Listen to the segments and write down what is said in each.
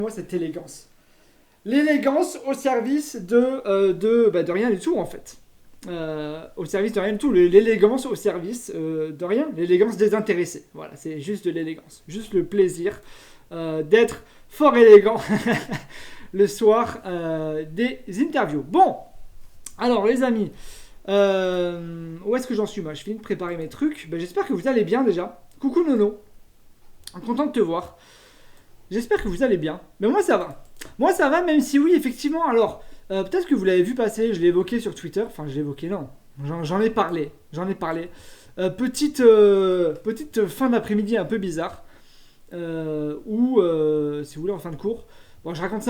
Moi, cette élégance. L'élégance au service de rien du tout, en fait. Au service de rien du tout. L'élégance au service de rien. L'élégance désintéressée. Voilà, c'est juste de l'élégance. Juste le plaisir d'être fort élégant le soir des interviews. Bon, alors les amis, où est-ce que j'en suis moi? Je finis de préparer mes trucs. Ben, j'espère que vous allez bien déjà. Coucou Nono, content de te voir. J'espère que vous allez bien. Mais moi ça va. Moi ça va, même si oui, effectivement. Alors, peut-être que vous l'avez vu passer, je l'ai évoqué sur Twitter. Enfin, je l'ai évoqué, non. J'en ai parlé. J'en ai parlé. Petite fin d'après-midi un peu bizarre. Où, si vous voulez, en fin de cours. Bon, je raconte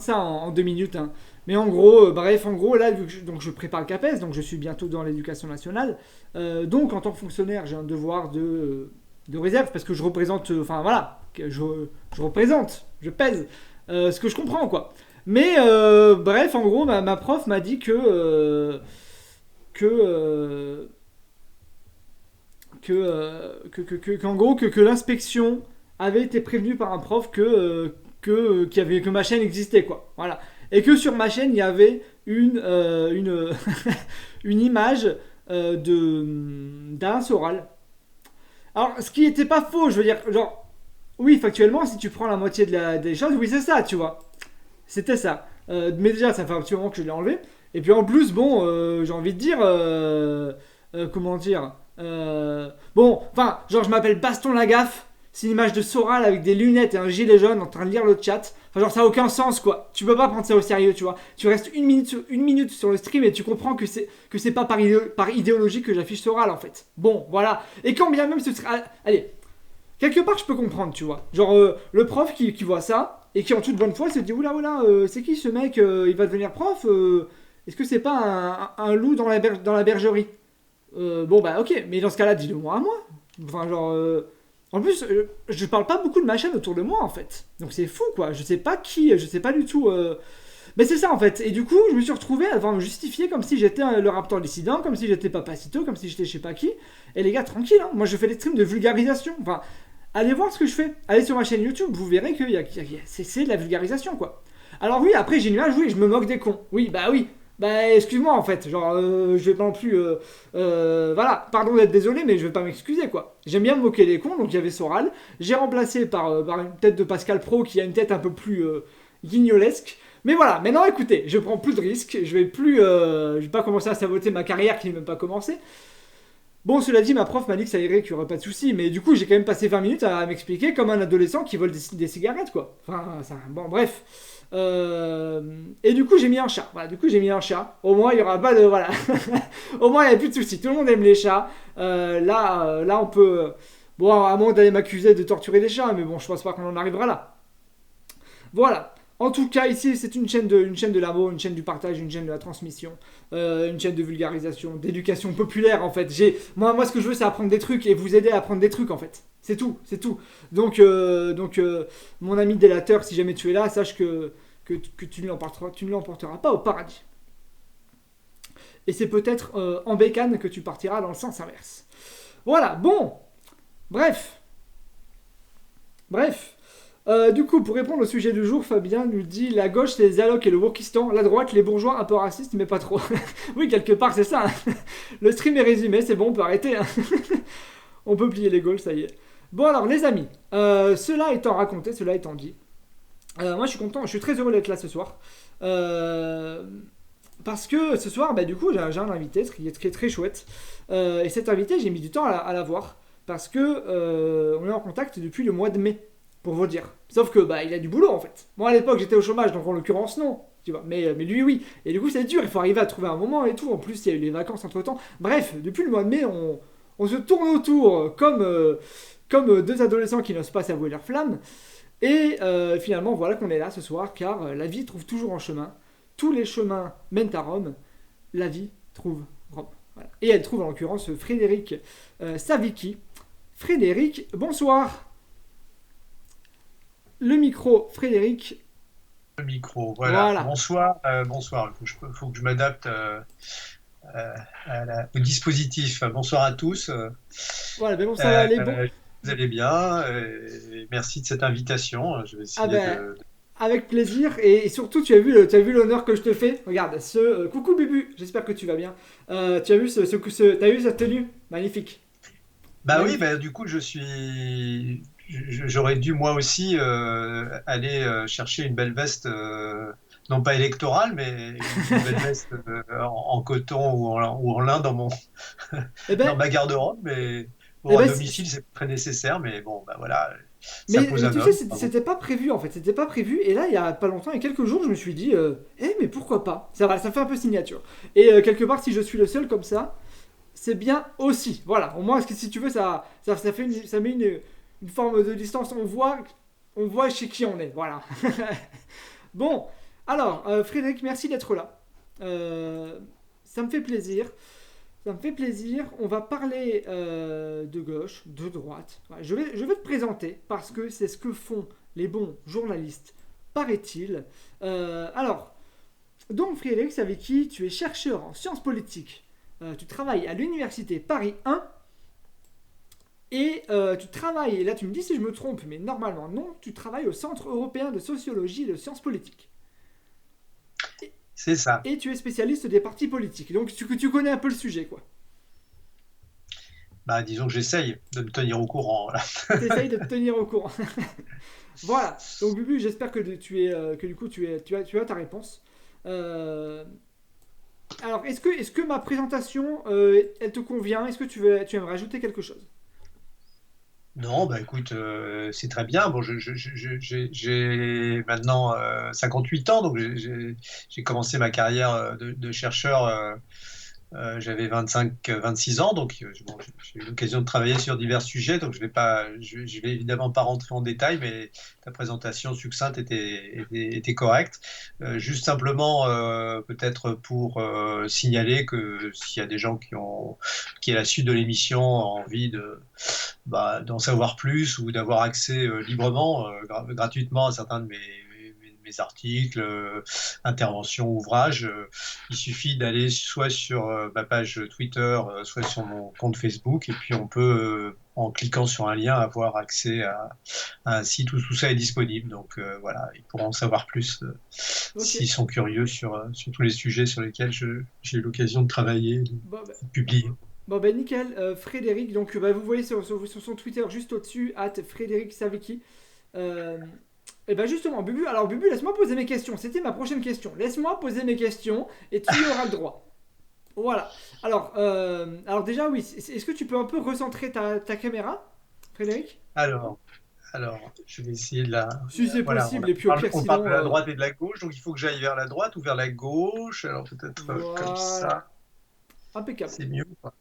ça en 2 minutes. Hein. Mais en gros, bref, en gros, là, vu que donc je prépare le CAPES, donc je suis bientôt dans l'éducation nationale. Donc, en tant que fonctionnaire, j'ai un devoir de réserve parce que je représente, enfin voilà, je représente, je pèse ce que je comprends quoi. Mais bref, en gros, ma prof m'a dit que, qu'en gros que l'inspection avait été prévenue par un prof que ma chaîne existait quoi. Voilà. Et que sur ma chaîne il y avait une image d'un Soral. Alors, ce qui n'était pas faux, je veux dire, genre, oui, factuellement, si tu prends la moitié des choses, oui, c'est ça, tu vois. C'était ça. Mais déjà, ça fait un petit moment que je l'ai enlevé. Et puis en plus, bon, j'ai envie de dire, comment dire, bon, enfin, genre, je m'appelle Baston Lagaffe. C'est une image de Soral avec des lunettes et un gilet jaune en train de lire le chat. Enfin, genre, ça a aucun sens, quoi. Tu peux pas prendre ça au sérieux, tu vois. Tu restes une minute sur le stream et tu comprends que c'est pas par idéologie que j'affiche Soral, en fait. Bon, voilà. Et quand bien même ce serait. Allez, quelque part, je peux comprendre, tu vois. Genre, le prof qui voit ça et qui, en toute bonne foi, se dit oula, oula, c'est qui ce mec il va devenir prof est-ce que c'est pas un loup dans la bergerie bon, bah, ok, mais dans ce cas-là, dis-le moi à moi. Enfin, genre. En plus, je parle pas beaucoup de ma chaîne autour de moi en fait. Donc c'est fou quoi. Je sais pas qui, je sais pas du tout. Mais c'est ça en fait. Et du coup, je me suis retrouvé à devoir me justifier comme si j'étais le Raptor dissident, comme si j'étais Papacito, comme si j'étais je sais pas qui. Et les gars, tranquille, hein. Moi je fais des streams de vulgarisation. Enfin, allez voir ce que je fais. Allez sur ma chaîne YouTube, vous verrez que c'est de la vulgarisation quoi. Alors oui, après j'ai une image, oui, je me moque des cons. Oui, bah oui. Bah excuse-moi en fait, genre je vais pas non plus voilà, pardon d'être désolé mais je vais pas m'excuser quoi. J'aime bien me moquer des cons, donc il y avait Soral, j'ai remplacé par une tête de Pascal Pro qui a une tête un peu plus guignolesque. Mais voilà, maintenant écoutez, je prends plus de risques, je vais pas commencer à saboter ma carrière qui n'est même pas commencée. Bon, cela dit, ma prof m'a dit que ça irait, qu'il n'y aurait pas de souci, mais du coup, j'ai quand même passé 20 minutes à m'expliquer comme un adolescent qui vole des cigarettes, quoi. Enfin, ça, bon, bref. Et du coup, j'ai mis un chat. Voilà, du coup, j'ai mis un chat. Au moins, il n'y aura pas de. Voilà. Au moins, il n'y a plus de soucis. Tout le monde aime les chats. Là, on peut. Bon, à moins d'aller m'accuser de torturer des chats, mais bon, je pense pas qu'on en arrivera là. Voilà. En tout cas, ici, c'est une chaîne de l'amour, une chaîne du partage, une chaîne de la transmission, une chaîne de vulgarisation, d'éducation populaire, en fait. Moi, ce que je veux, c'est apprendre des trucs et vous aider à apprendre des trucs, en fait. C'est tout, c'est tout. Donc, mon ami délateur, si jamais tu es là, sache que tu ne l'emporteras pas au paradis. Et c'est peut-être en bécane que tu partiras dans le sens inverse. Voilà, bon. Bref. Du coup, pour répondre au sujet du jour, Fabien nous dit la gauche c'est les allocs et le wokistan, la droite les bourgeois un peu racistes mais pas trop. Oui, quelque part c'est ça. Le stream est résumé, c'est bon, on peut arrêter. On peut plier les gaules, ça y est. Bon alors les amis, cela étant raconté, cela étant dit, moi je suis content, je suis très heureux d'être là ce soir. Parce que ce soir, bah, du coup, j'ai un invité qui est très chouette. Et cet invité, j'ai mis du temps à l'avoir. Parce que on est en contact depuis le mois de mai. Pour vous dire. Sauf que bah il a du boulot en fait. Moi à l'époque j'étais au chômage donc en l'occurrence non. Tu vois. Mais lui oui. Et du coup c'est dur, il faut arriver à trouver un moment et tout. En plus il y a eu les vacances entre temps. Bref, depuis le mois de mai on se tourne autour comme deux adolescents qui n'osent pas s'avouer leur flamme. Et finalement voilà qu'on est là ce soir car la vie trouve toujours un chemin. Tous les chemins mènent à Rome. La vie trouve Rome. Voilà. Et elle trouve en l'occurrence Frédéric Savicki. Frédéric, bonsoir. Le micro, Frédéric. Le micro, voilà. Bonsoir. Bonsoir. Faut que je m'adapte au dispositif. Bonsoir à tous. Voilà, ben bon, ça va aller. Bon. Vous allez bien. Merci de cette invitation. Je vais essayer Avec plaisir. Et surtout, tu as vu l'honneur que je te fais. Regarde, coucou Bubu, j'espère que tu vas bien. Tu as vu t'as vu cette tenue? Magnifique. Bah oui, Magnifique. bah du coup, j'aurais dû moi aussi aller chercher une belle veste, non pas électorale, mais une belle veste en coton ou en lin Eh dans ben, ma garde-robe. Mais eh bon, à ben, domicile, c'est pas très nécessaire. Mais bon, bah voilà, ça pose mais un tu sais, homme. Bravo. c'était pas prévu en fait. C'était pas prévu. Et là, il y a pas longtemps, il y a quelques jours, je me suis dit, mais pourquoi pas? Ça fait un peu signature. Et quelque part, si je suis le seul comme ça, c'est bien aussi. Voilà, au moins, si tu veux, ça met une forme de distance. On voit chez qui on est. Voilà. Bon, alors, Frédéric, merci d'être là. Euh, Ça me fait plaisir. Ça me fait plaisir. On va parler de gauche, de droite. Ouais, je vais te présenter parce que c'est ce que font les bons journalistes, paraît-il. Alors, donc Frédéric Savicki, tu es chercheur en sciences politiques. Tu travailles à l'université Paris 1 et tu travailles, et là tu me dis si je me trompe, mais normalement non, tu travailles au Centre européen de sociologie et de sciences politiques. Et, C'est ça. et tu es spécialiste des partis politiques. Donc tu connais un peu le sujet, quoi. Bah disons que j'essaye de me tenir au courant. Voilà. Tu essayes de te tenir au courant. Voilà. Donc Bubu, j'espère que du coup tu as ta réponse. Euh, alors est-ce que ma présentation elle te convient? Est-ce que tu aimerais rajouter quelque chose? Non, bah écoute, c'est très bien. Bon, j'ai maintenant 58 ans, donc j'ai commencé ma carrière de chercheur. J'avais 26 ans, donc bon, j'ai eu l'occasion de travailler sur divers sujets, donc je vais évidemment pas rentrer en détail, mais ta présentation succincte était correcte. Juste simplement, peut-être pour signaler que s'il y a des gens qui à la suite de l'émission ont envie d'en savoir plus ou d'avoir accès librement, gratuitement à certains de mes articles, interventions, ouvrages. Il suffit d'aller soit sur ma page Twitter, soit sur mon compte Facebook, et puis on peut, en cliquant sur un lien, avoir accès à un site où tout ça est disponible. Donc voilà, ils pourront en savoir plus Ok. s'ils sont curieux sur tous les sujets sur lesquels j'ai eu l'occasion de travailler, Bon, bah, de publier. bon, bah, nickel. Frédéric, donc bah, vous voyez sur son Twitter juste au-dessus, Frédéric Savicki. Euh, et ben justement, Bubu, alors Bubu, laisse-moi poser mes questions. C'était ma prochaine question. Laisse-moi poser mes questions et tu y auras le droit. Voilà. Alors déjà, oui, est-ce que tu peux un peu recentrer ta caméra, Frédéric? Alors, alors, je vais essayer Si c'est voilà, possible, et puis au pire, on parle sinon, de la droite et de la gauche, donc il faut que j'aille vers la droite ou vers la gauche. Alors peut-être comme voilà. ça, Impeccable. c'est mieux, quoi.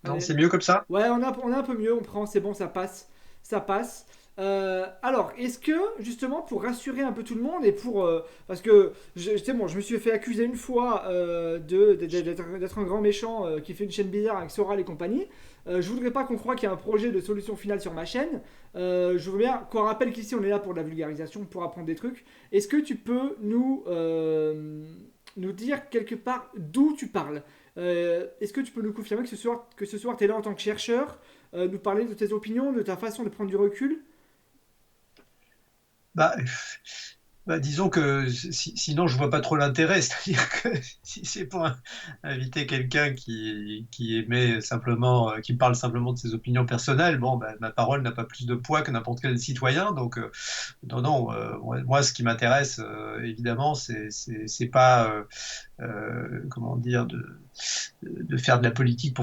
Non, Allez. c'est mieux comme ça? Ouais, on a un peu mieux, on prend, c'est bon, ça passe. Ça passe. Alors, est-ce que, justement, pour rassurer un peu tout le monde et parce que, c'est bon, je me suis fait accuser une fois d'être un grand méchant qui fait une chaîne bizarre avec Soral et compagnie. Je voudrais pas qu'on croie qu'il y a un projet de solution finale sur ma chaîne. Je veux bien qu'on rappelle qu'ici, on est là pour de la vulgarisation, pour apprendre des trucs. Est-ce que tu peux nous dire quelque part d'où tu parles? Est-ce que tu peux nous confirmer que ce soir tu es là en tant que chercheur, nous parler de tes opinions, de ta façon de prendre du recul? Bah, disons que sinon je vois pas trop l'intérêt, c'est-à-dire que si c'est pour inviter quelqu'un qui émet simplement, qui parle simplement de ses opinions personnelles, bon, bah, ma parole n'a pas plus de poids que n'importe quel citoyen, donc non, non, moi ce qui m'intéresse évidemment, c'est pas comment dire de faire de la politique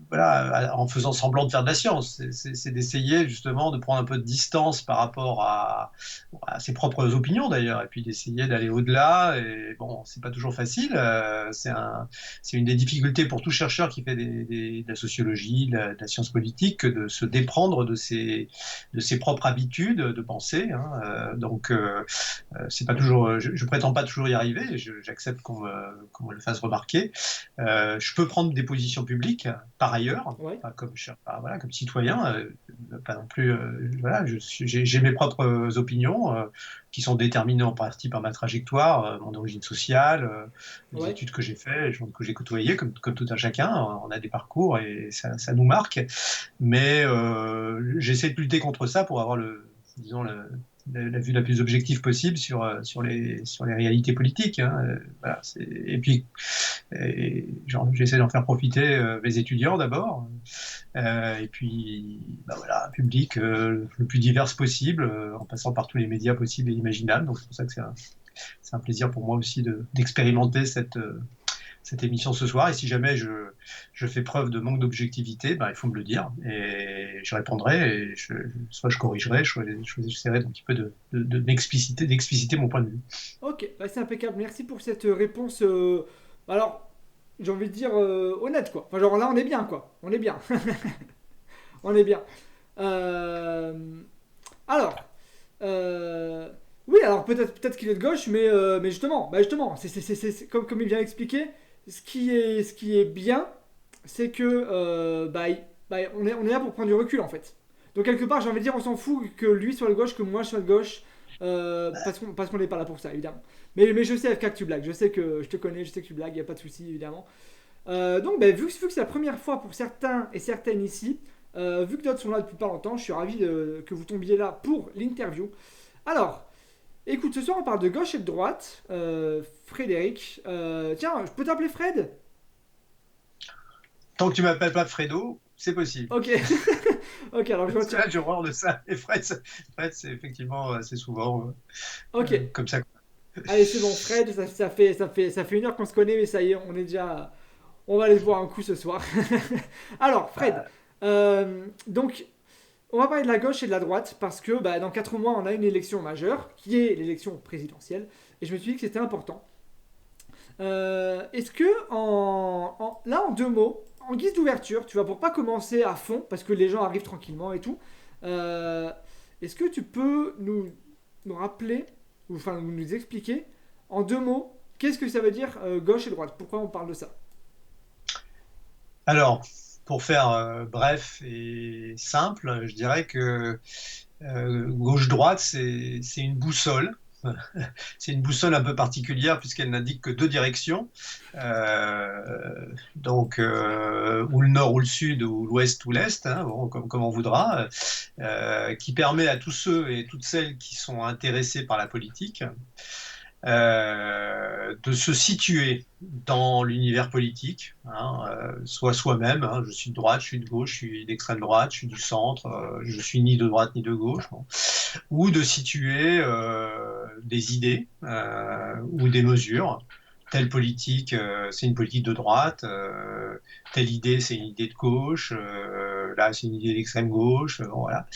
voilà, en faisant semblant de faire de la science. C'est d'essayer justement de prendre un peu de distance par rapport à ses propres opinions d'ailleurs, et puis d'essayer d'aller au-delà. Et bon, c'est pas toujours facile. C'est une des difficultés pour tout chercheur qui fait de la sociologie, de la science politique, que de se déprendre de ses propres habitudes de pensée. Hein. C'est pas toujours, je prétends pas toujours y arriver. J'accepte qu'on me le fasse remarquer. Je peux prendre des positions publiques par ailleurs, Ouais. pas voilà, comme citoyen, pas non plus. Voilà, j'ai mes propres opinions qui sont déterminées en partie par ma trajectoire, mon origine sociale, les Ouais. études que j'ai faites, les gens que j'ai côtoyés, comme tout un chacun. On a des parcours et ça nous marque. Mais j'essaie de lutter contre ça pour avoir disons la vue la plus objective possible sur les réalités politiques, hein. Voilà, et puis, j'essaie d'en faire profiter mes étudiants d'abord, et puis bah voilà, un public le plus divers possible, en passant par tous les médias possibles et imaginables. Donc c'est pour ça que c'est un plaisir pour moi aussi d'expérimenter cette émission ce soir. Et si jamais je fais preuve de manque d'objectivité, ben, il faut me le dire et je répondrai. Et soit je corrigerai, j'essaierai un petit peu d'expliciter mon point de vue. Ok, bah, c'est impeccable. Merci pour cette réponse. Alors, j'ai envie de dire honnête, quoi. Enfin, genre là, on est bien, quoi. On est bien. On est bien. Euh, Alors, euh, oui, alors peut-être qu'il est de gauche, mais justement, bah justement, comme il vient d'expliquer, ce qui est bien, c'est que on est là pour prendre du recul en fait. Donc quelque part, j'ai envie de dire, on s'en fout que lui soit de gauche, que moi je sois de gauche, parce qu'on n'est pas là pour ça, évidemment. Mais je sais, FK, que tu blagues, je sais que je te connais, je sais que tu blagues, il n'y a pas de souci, évidemment. Donc, vu que c'est la première fois pour certains et certaines ici, vu que d'autres sont là depuis pas longtemps, je suis ravi que vous tombiez là pour l'interview. Alors, écoute, ce soir on parle de gauche et de droite. Frédéric, tiens, je peux t'appeler Fred? Tant que tu m'appelles pas Fredo, c'est possible. Ok, ok, alors je Parce que retiens. là, j'ai horreur de ça. Et Fred, c'est effectivement assez souvent Ok, comme ça. allez, c'est bon, Fred, ça fait 1 heure qu'on se connaît, mais ça y est, on est déjà. On va aller se voir un coup ce soir. Alors, Fred, Bah, donc, on va parler de la gauche et de la droite parce que bah, dans 4 mois, on a une élection majeure qui est l'élection présidentielle. Et je me suis dit que c'était important. Est-ce que, là, en 2 mots, en guise d'ouverture, tu vois, pour pas commencer à fond, parce que les gens arrivent tranquillement et tout, euh, est-ce que tu peux nous rappeler, ou enfin nous expliquer, en 2 mots, qu'est-ce que ça veut dire gauche et droite? Pourquoi on parle de ça? alors, pour faire bref et simple, je dirais que gauche-droite, c'est une boussole. C'est une boussole un peu particulière puisqu'elle n'indique que deux directions, donc ou le nord ou le sud ou l'ouest ou l'est, hein, bon, comme on voudra, qui permet à tous ceux et toutes celles qui sont intéressés par la politique de se situer dans l'univers politique, hein, soit soi-même, hein, je suis de droite, je suis de gauche, je suis d'extrême droite, je suis du centre, je suis ni de droite ni de gauche, bon, ou de situer des idées ou des mesures. Telle politique, c'est une politique de droite, telle idée, c'est une idée de gauche, là, c'est une idée d'extrême gauche, bon, voilà.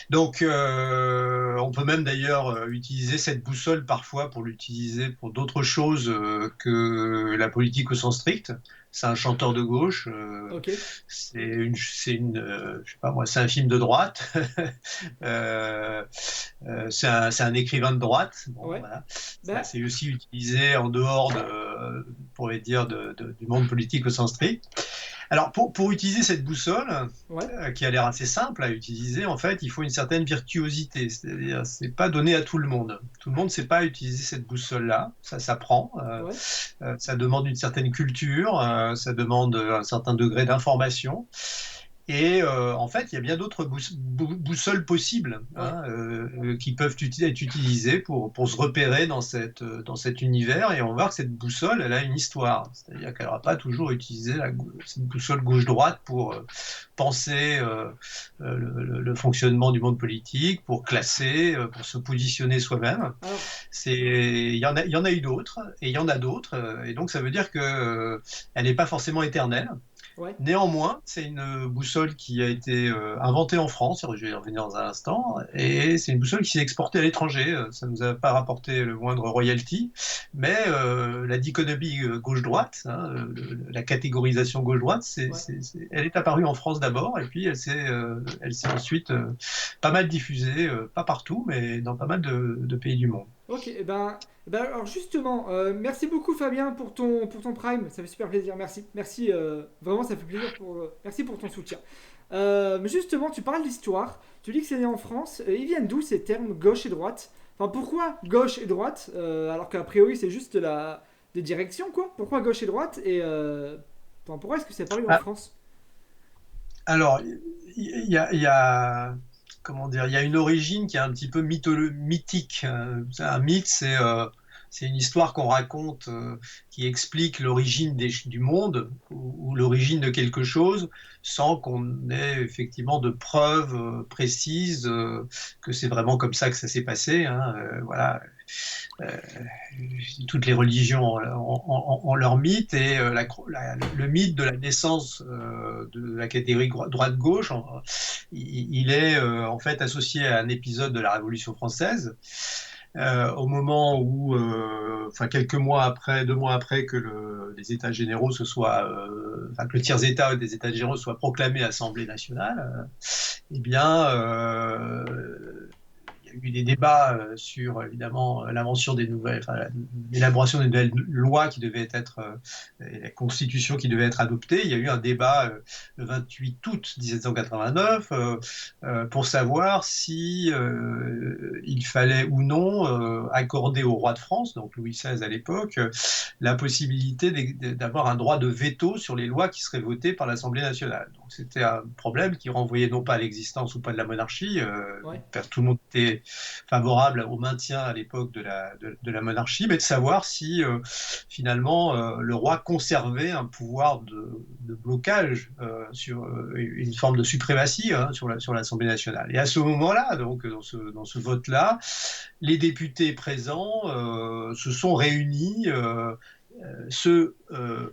Donc, on peut même d'ailleurs utiliser cette boussole parfois pour l'utiliser pour d'autres choses que la politique au sens strict. C'est un chanteur de gauche, Ok. je sais pas moi, c'est un film de droite, euh, c'est un écrivain de droite. Bon, Ouais. voilà. Bah, C'est aussi utilisé en dehors pour dire, du monde politique au sens strict. Alors, pour utiliser cette boussole, ouais. qui a l'air assez simple à utiliser, en fait, il faut une certaine virtuosité. C'est-à-dire, c'est pas donné à tout le monde. Tout le monde ne sait pas utiliser cette boussole-là. Ça s'apprend. Ouais. Ça demande une certaine culture. Ça demande un certain degré d'information. Et en fait, il y a bien d'autres boussoles possibles, Ouais. hein, qui peuvent être utilisées pour se repérer dans cet univers. Et on va voir que cette boussole, elle a une histoire. C'est-à-dire qu'elle n'aura pas toujours utilisé cette boussole gauche-droite pour penser le fonctionnement du monde politique, pour classer, pour se positionner soi-même. Alors, Il y en a eu d'autres, et il y en a d'autres. Et donc, ça veut dire que elle n'est pas forcément éternelle. ouais. Néanmoins, c'est une boussole qui a été inventée en France, je vais y revenir dans un instant, et c'est une boussole qui s'est exportée à l'étranger. Ça ne nous a pas rapporté le moindre royalty, mais la dichotomie gauche-droite, hein, la catégorisation gauche-droite, Ouais. elle est apparue en France d'abord, et puis elle s'est ensuite pas mal diffusée, pas partout, mais dans pas mal de pays du monde. Ok, alors justement, merci beaucoup Fabien pour ton Prime, ça fait super plaisir, merci. Merci, vraiment ça fait plaisir merci pour ton soutien. Mais justement, tu parles d'histoire, tu dis que c'est né en France, ils viennent d'où ces termes gauche et droite? Enfin, pourquoi gauche et droite, alors qu'a priori c'est juste des directions quoi? Pourquoi gauche et droite enfin, pourquoi est-ce que c'est apparu en Ah, France? alors, il y a, comment dire, il y a une origine qui est un petit peu mythique. Un mythe, c'est une histoire qu'on raconte qui explique l'origine du monde ou l'origine de quelque chose sans qu'on ait effectivement de preuves précises que c'est vraiment comme ça que ça s'est passé. Hein. Voilà. Euh, Toutes les religions ont leur mythe et le mythe de la naissance de la catégorie droite-gauche, il est en fait associé à un épisode de la Révolution française. Au moment où, enfin quelques mois après, 2 mois après que les États généraux enfin que le tiers-État des États généraux soit proclamé Assemblée nationale, eh bien, il y a eu des débats sur évidemment l'invention des nouvelles, enfin, l'élaboration des nouvelles lois qui devaient être, et la constitution qui devait être adoptée. Il y a eu un débat le 28 août 1789 pour savoir si il fallait ou non accorder au roi de France, donc Louis XVI à l'époque, la possibilité d'avoir un droit de veto sur les lois qui seraient votées par l'Assemblée nationale. Donc c'était un problème qui renvoyait non pas à l'existence ou pas de la monarchie, Ouais. tout le monde était favorable au maintien à l'époque de la monarchie, mais de savoir si finalement le roi conservait un pouvoir de blocage sur une forme de suprématie hein, sur l'Assemblée nationale. Et à ce moment-là, donc dans ce vote-là, les députés présents se sont réunis. Ceux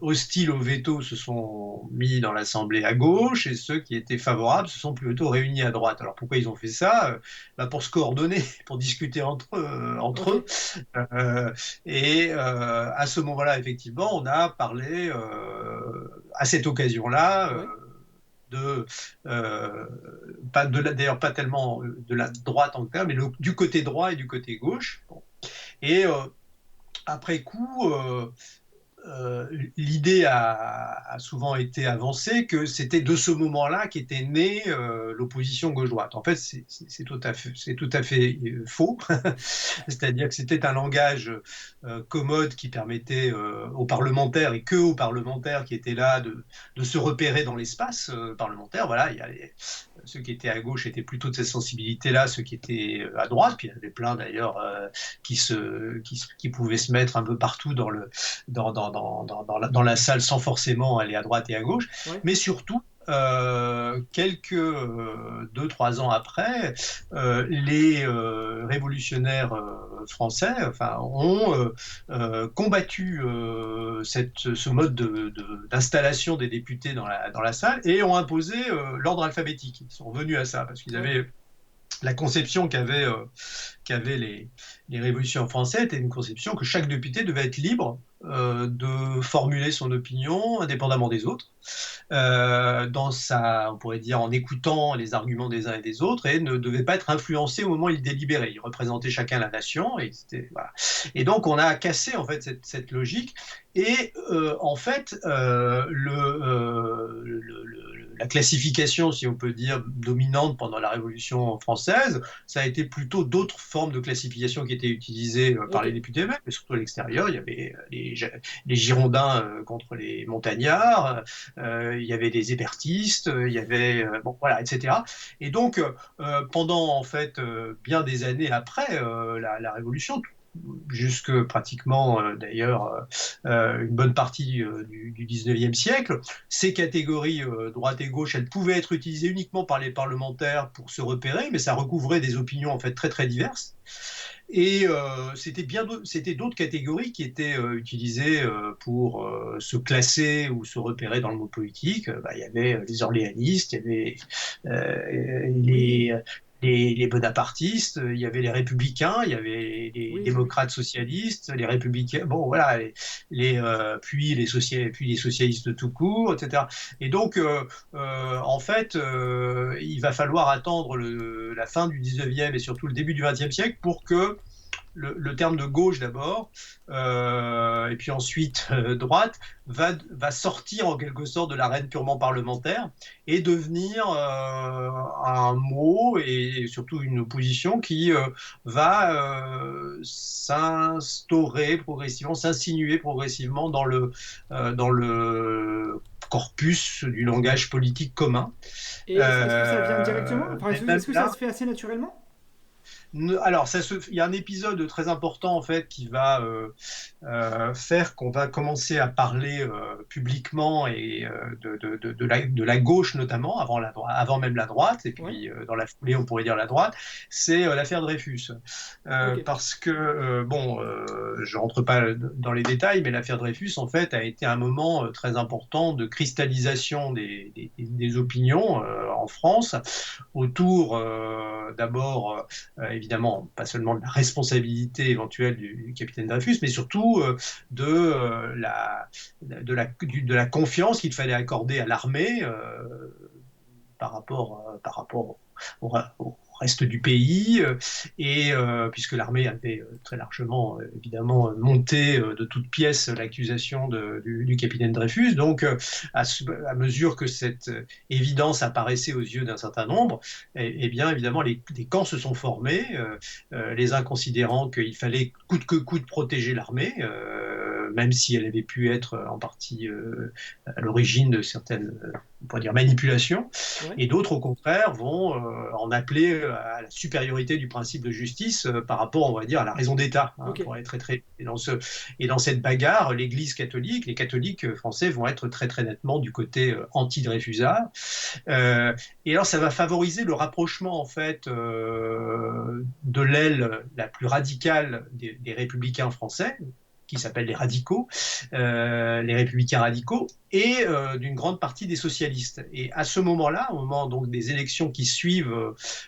hostiles au veto se sont mis dans l'Assemblée à gauche et ceux qui étaient favorables se sont plutôt réunis à droite. Alors pourquoi ils ont fait ça? Pour se coordonner, pour discuter entre eux. Ok. À ce moment-là, effectivement, on a parlé à cette occasion-là Ouais. de, d'ailleurs pas tellement de la droite en cas, mais du côté droit et du côté gauche. Bon. Et après coup, l'idée a souvent été avancée que c'était de ce moment-là qu'était née l'opposition gauche-droite. En fait, c'est tout à fait faux. C'est-à-dire que c'était un langage commode qui permettait aux parlementaires et que aux parlementaires qui étaient là de se repérer dans l'espace parlementaire. Voilà, ceux qui étaient à gauche étaient plutôt de cette sensibilité-là, ceux qui étaient à droite, puis il y en avait plein d'ailleurs qui pouvaient se mettre un peu partout dans la salle sans forcément aller à droite et à gauche, Ouais. mais surtout, quelques 2, 3 ans après, les révolutionnaires français enfin, ont combattu ce mode d'installation des députés dans la salle et ont imposé l'ordre alphabétique. Ils sont revenus à ça parce qu'ils Ouais. avaient la conception qu'avaient les révolutions françaises était une conception que chaque député devait être libre de formuler son opinion indépendamment des autres, on pourrait dire, en écoutant les arguments des uns et des autres, et ne devait pas être influencé au moment où il délibérait. Il représentait chacun la nation, voilà. Et donc on a cassé en fait cette logique, et en fait la classification, si on peut dire, dominante pendant la Révolution française, ça a été plutôt d'autres formes de classification qui étaient utilisées par Ok. les députés eux-mêmes, mais surtout à l'extérieur. Il y avait les Girondins contre les montagnards, il y avait des hébertistes, il y avait bon voilà, etc. Et donc pendant en fait bien des années après la Révolution, jusque pratiquement d'ailleurs une bonne partie du 19e siècle. Ces catégories droite et gauche, elles pouvaient être utilisées uniquement par les parlementaires pour se repérer, mais ça recouvrait des opinions en fait très très diverses. Et c'était d'autres catégories qui étaient utilisées pour se classer ou se repérer dans le monde politique. Il y avait les orléanistes, il y avait Oui. les bonapartistes, il y avait les républicains, il y avait les Oui. Oui. démocrates socialistes, les républicains, bon voilà, puis les socialistes tout court, etc. Et donc, en fait, il va falloir attendre la fin du 19e et surtout le début du 20e siècle pour que le terme de gauche d'abord, et puis ensuite droite, va sortir en quelque sorte de l'arène purement parlementaire et devenir un mot et surtout une opposition qui va s'instaurer progressivement, s'insinuer progressivement dans le corpus du langage politique commun. Et est-ce que ça vient directement? Enfin, Mais même est-ce que ça là, se fait assez naturellement? alors, il y a un épisode très important en fait qui va faire qu'on va commencer à parler publiquement et de la gauche notamment, avant même la droite, et Ouais. puis dans la foulée on pourrait dire la droite, c'est l'affaire Dreyfus. Ok. Parce que, je rentre pas dans les détails, mais l'affaire Dreyfus en fait a été un moment très important de cristallisation des opinions en France autour d'abord évidemment, pas seulement de la responsabilité éventuelle du capitaine Dreyfus, mais surtout de la confiance qu'il fallait accorder à l'armée par rapport au reste du pays, et puisque l'armée avait très largement, évidemment, monté de toutes pièces l'accusation du capitaine Dreyfus. Donc, à mesure que cette évidence apparaissait aux yeux d'un certain nombre, eh bien, évidemment, des camps se sont formés, les uns considérant qu'il fallait coûte que coûte protéger l'armée, même si elle avait pu être en partie à l'origine de certaines, on pourrait dire, manipulations, Ouais. et d'autres, au contraire, vont en appeler à la supériorité du principe de justice par rapport, on va dire, à la raison d'État, hein, Ok. pour être très. Et dans cette bagarre, l'Église catholique, les catholiques français vont être très très nettement du côté anti-Dreyfusard. Euh, et alors, ça va favoriser le rapprochement en fait de l'aile la plus radicale des républicains français, qui s'appellent les républicains radicaux, et d'une grande partie des socialistes. Et à ce moment-là, au moment donc des élections qui suivent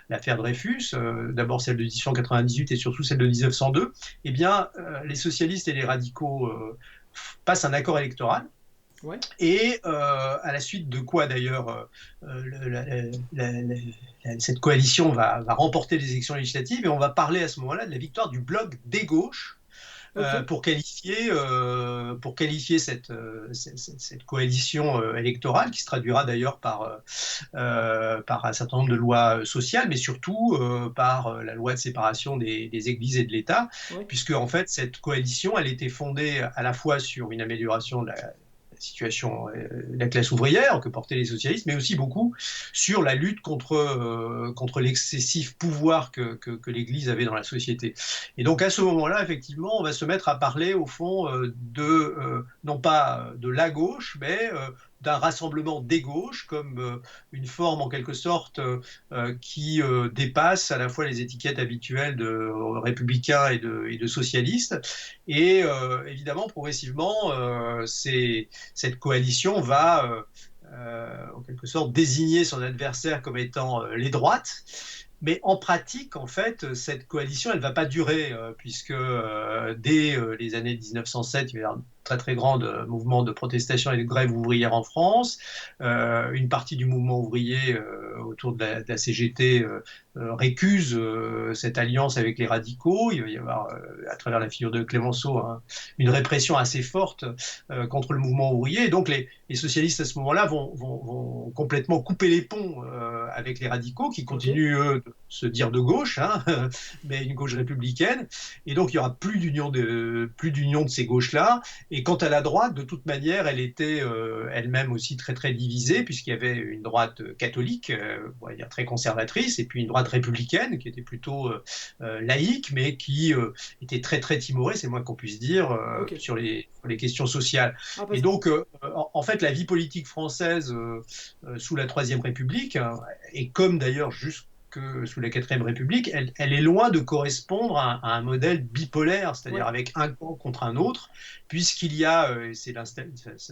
l'affaire Dreyfus, d'abord celle de 1898 et surtout celle de 1902, eh bien, les socialistes et les radicaux passent un accord électoral. Ouais. Et à la suite de quoi d'ailleurs cette coalition va remporter les élections législatives, et on va parler à ce moment-là de la victoire du bloc des gauches Ok. pour qualifier cette coalition électorale, qui se traduira d'ailleurs par un certain nombre de lois sociales, mais surtout par la loi de séparation des églises et de l'État, Ouais. puisque en fait cette coalition, elle était fondée à la fois sur une amélioration de la situation de la classe ouvrière que portaient les socialistes, mais aussi beaucoup sur la lutte contre l'excessif pouvoir que l'Église avait dans la société. Et donc à ce moment-là, effectivement, on va se mettre à parler au fond non pas de la gauche, mais d'un rassemblement des gauches comme une forme en quelque sorte qui dépasse à la fois les étiquettes habituelles de républicains et de socialistes. Et évidemment, progressivement, cette coalition va en quelque sorte désigner son adversaire comme étant les droites. Mais en pratique, en fait, cette coalition, elle ne va pas durer, puisque dès les années 1907, il va y avoir un très très grand mouvement de protestation et de grève ouvrière en France. Une partie du mouvement ouvrier autour de la CGT récuse cette alliance avec les radicaux. Il va y avoir, à travers la figure de Clémenceau, hein, une répression assez forte contre le mouvement ouvrier. Et donc les socialistes à ce moment-là vont complètement couper les ponts avec les radicaux, qui Ok. continuent, eux, de se dire de gauche, hein, mais une gauche républicaine. Et donc il n'y aura plus d'union de ces gauches-là. Et quant à la droite, de toute manière, elle était elle-même aussi très très divisée, puisqu'il y avait une droite catholique, on va dire très conservatrice, et puis une droite républicaine qui était plutôt laïque, mais qui était très très timorée, c'est le moins qu'on puisse dire, Ok. sur les questions sociales. Ah, Et donc, en fait, la vie politique française sous la Troisième République, hein, et comme d'ailleurs jusque sous la Quatrième République, elle est loin de correspondre à un modèle bipolaire, c'est-à-dire ouais. avec un camp contre un autre, puisqu'il y a, ça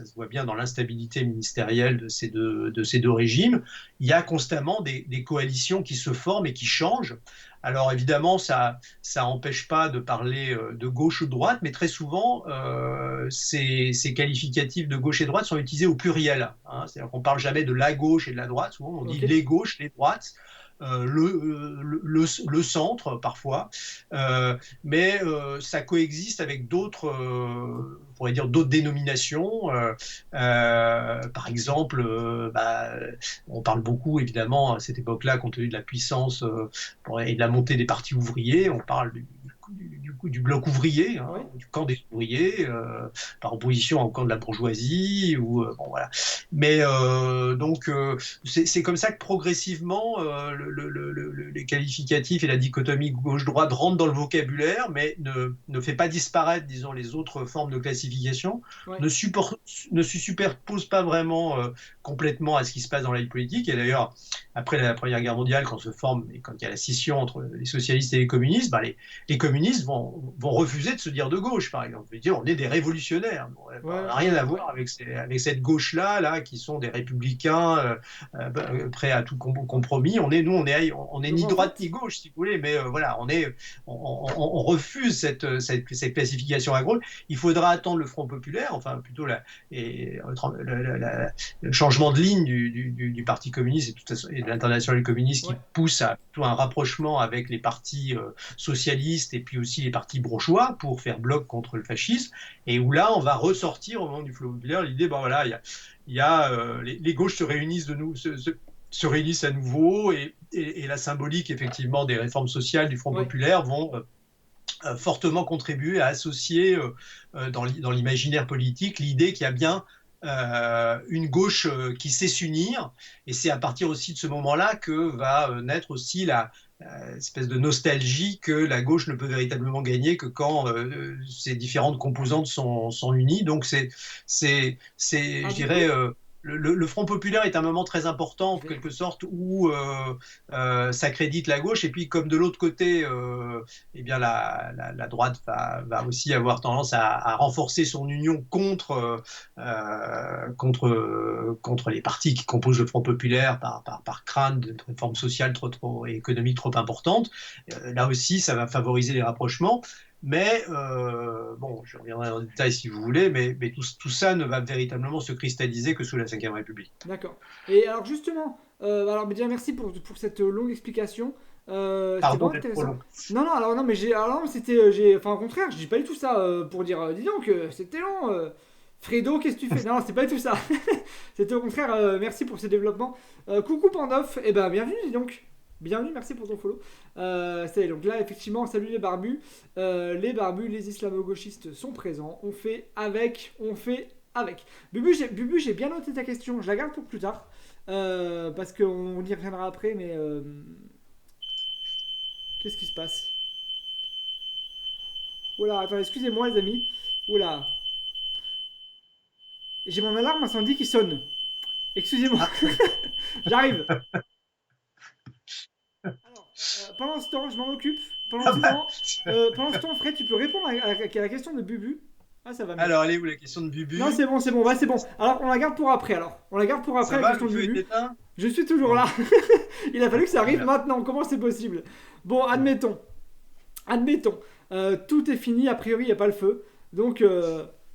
se voit bien dans l'instabilité ministérielle de ces deux régimes, il y a constamment des coalitions qui se forment et qui changent. Alors évidemment, ça n'empêche pas de parler de gauche ou de droite, mais très souvent, ces qualificatifs de gauche et droite sont utilisés au pluriel, hein. C'est-à-dire qu'on ne parle jamais de la gauche et de la droite, souvent on dit Ok. les gauches, les droites. Le centre parfois, mais ça coexiste avec d'autres, on pourrait dire d'autres dénominations. Par exemple, on parle beaucoup évidemment à cette époque-là, compte tenu de la puissance et de la montée des partis ouvriers, on parle du du bloc ouvrier, hein, Ouais. du camp des ouvriers, par opposition au camp de la bourgeoisie. Bon, voilà. Mais c'est comme ça que progressivement, les qualificatifs et la dichotomie gauche-droite rentrent dans le vocabulaire, mais ne fait pas disparaître, disons, les autres formes de classification, Ouais. ne, support, ne se superpose pas vraiment complètement à ce qui se passe dans la vie politique. Et d'ailleurs, après la Première Guerre mondiale, quand se forme et quand il y a la scission entre les socialistes et les communistes, bah, les communistes vont refuser de se dire de gauche, par exemple. Ils vont dire on est des révolutionnaires. Bon, on Ouais. n'a rien à Ouais. voir avec cette gauche-là, là, qui sont des républicains prêts à tout compromis. Nous, on est Donc ni en droite ni fait, gauche, si vous voulez, mais voilà, on refuse cette classification à gauche. Il faudra attendre le Front populaire, enfin plutôt le changement de ligne du Parti communiste et de l'internationale communiste ouais. qui pousse à plutôt un rapprochement avec les partis socialistes et puis aussi les partis bourgeois pour faire bloc contre le fascisme. Et où là, on va ressortir au moment du Front populaire l'idée, bon voilà, les gauches se réunissent se réunissent à nouveau et la symbolique effectivement des réformes sociales du Front Ouais. populaire vont fortement contribué à associer dans l'imaginaire politique l'idée qu'il y a bien une gauche qui sait s'unir. Et c'est à partir aussi de ce moment-là que va naître aussi la espèce de nostalgie que la gauche ne peut véritablement gagner que quand ces différentes composantes sont unies. Donc je Alors du dirais, coup, le Front populaire est un moment très important, en je vais- quelque sorte, où ça crédite la gauche. Et puis, comme de l'autre côté, eh bien, la droite va aussi avoir tendance à renforcer son union contre les partis qui composent le Front populaire par crainte d'une réforme sociale et économique trop importante. Là aussi, ça va favoriser les rapprochements. Mais bon, je reviendrai en détail si vous voulez, mais tout ça ne va véritablement se cristalliser que sous la Ve République. d'accord. Et alors justement, alors déjà merci pour cette longue explication. C'était Pardon vraiment d'être trop intéressant. long. Non, non, alors non, mais alors non, c'était, enfin au contraire, je dis pas du tout ça pour dire, dis donc, c'était long. Fredo, qu'est-ce que tu fais? Non, c'est pas du tout ça. C'était au contraire, merci pour ce développement. Coucou Pandof, et ben bienvenue, dis donc. Bienvenue, merci pour ton follow. Donc là, effectivement, salut les barbus. Les barbus, les islamo-gauchistes sont présents. On fait avec, on fait avec. Bubu, j'ai bien noté ta question. Je la garde pour plus tard. Parce qu'on y reviendra après, mais qu'est-ce qui se passe? Oula, attends, excusez-moi les amis. Oula, j'ai mon alarme incendie qui sonne. Excusez-moi, Ah, j'arrive. Alors, pendant ce temps, je m'en occupe. Pendant ah ce bah, temps, Fred, tu peux répondre à la question de Bubu. Ah, ça va mieux. alors, allez, où la question de Non, Bubu? c'est bon, c'est bon, ouais, c'est bon. Alors, on la garde pour après, alors. On la garde pour après, Ça la va, question le de feu est Bubu. éteint? Je suis toujours Bon, là. Il a fallu que ça arrive super. maintenant. Comment c'est possible? Bon, admettons. Admettons. Tout est fini, a priori, il n'y a pas le feu. Donc,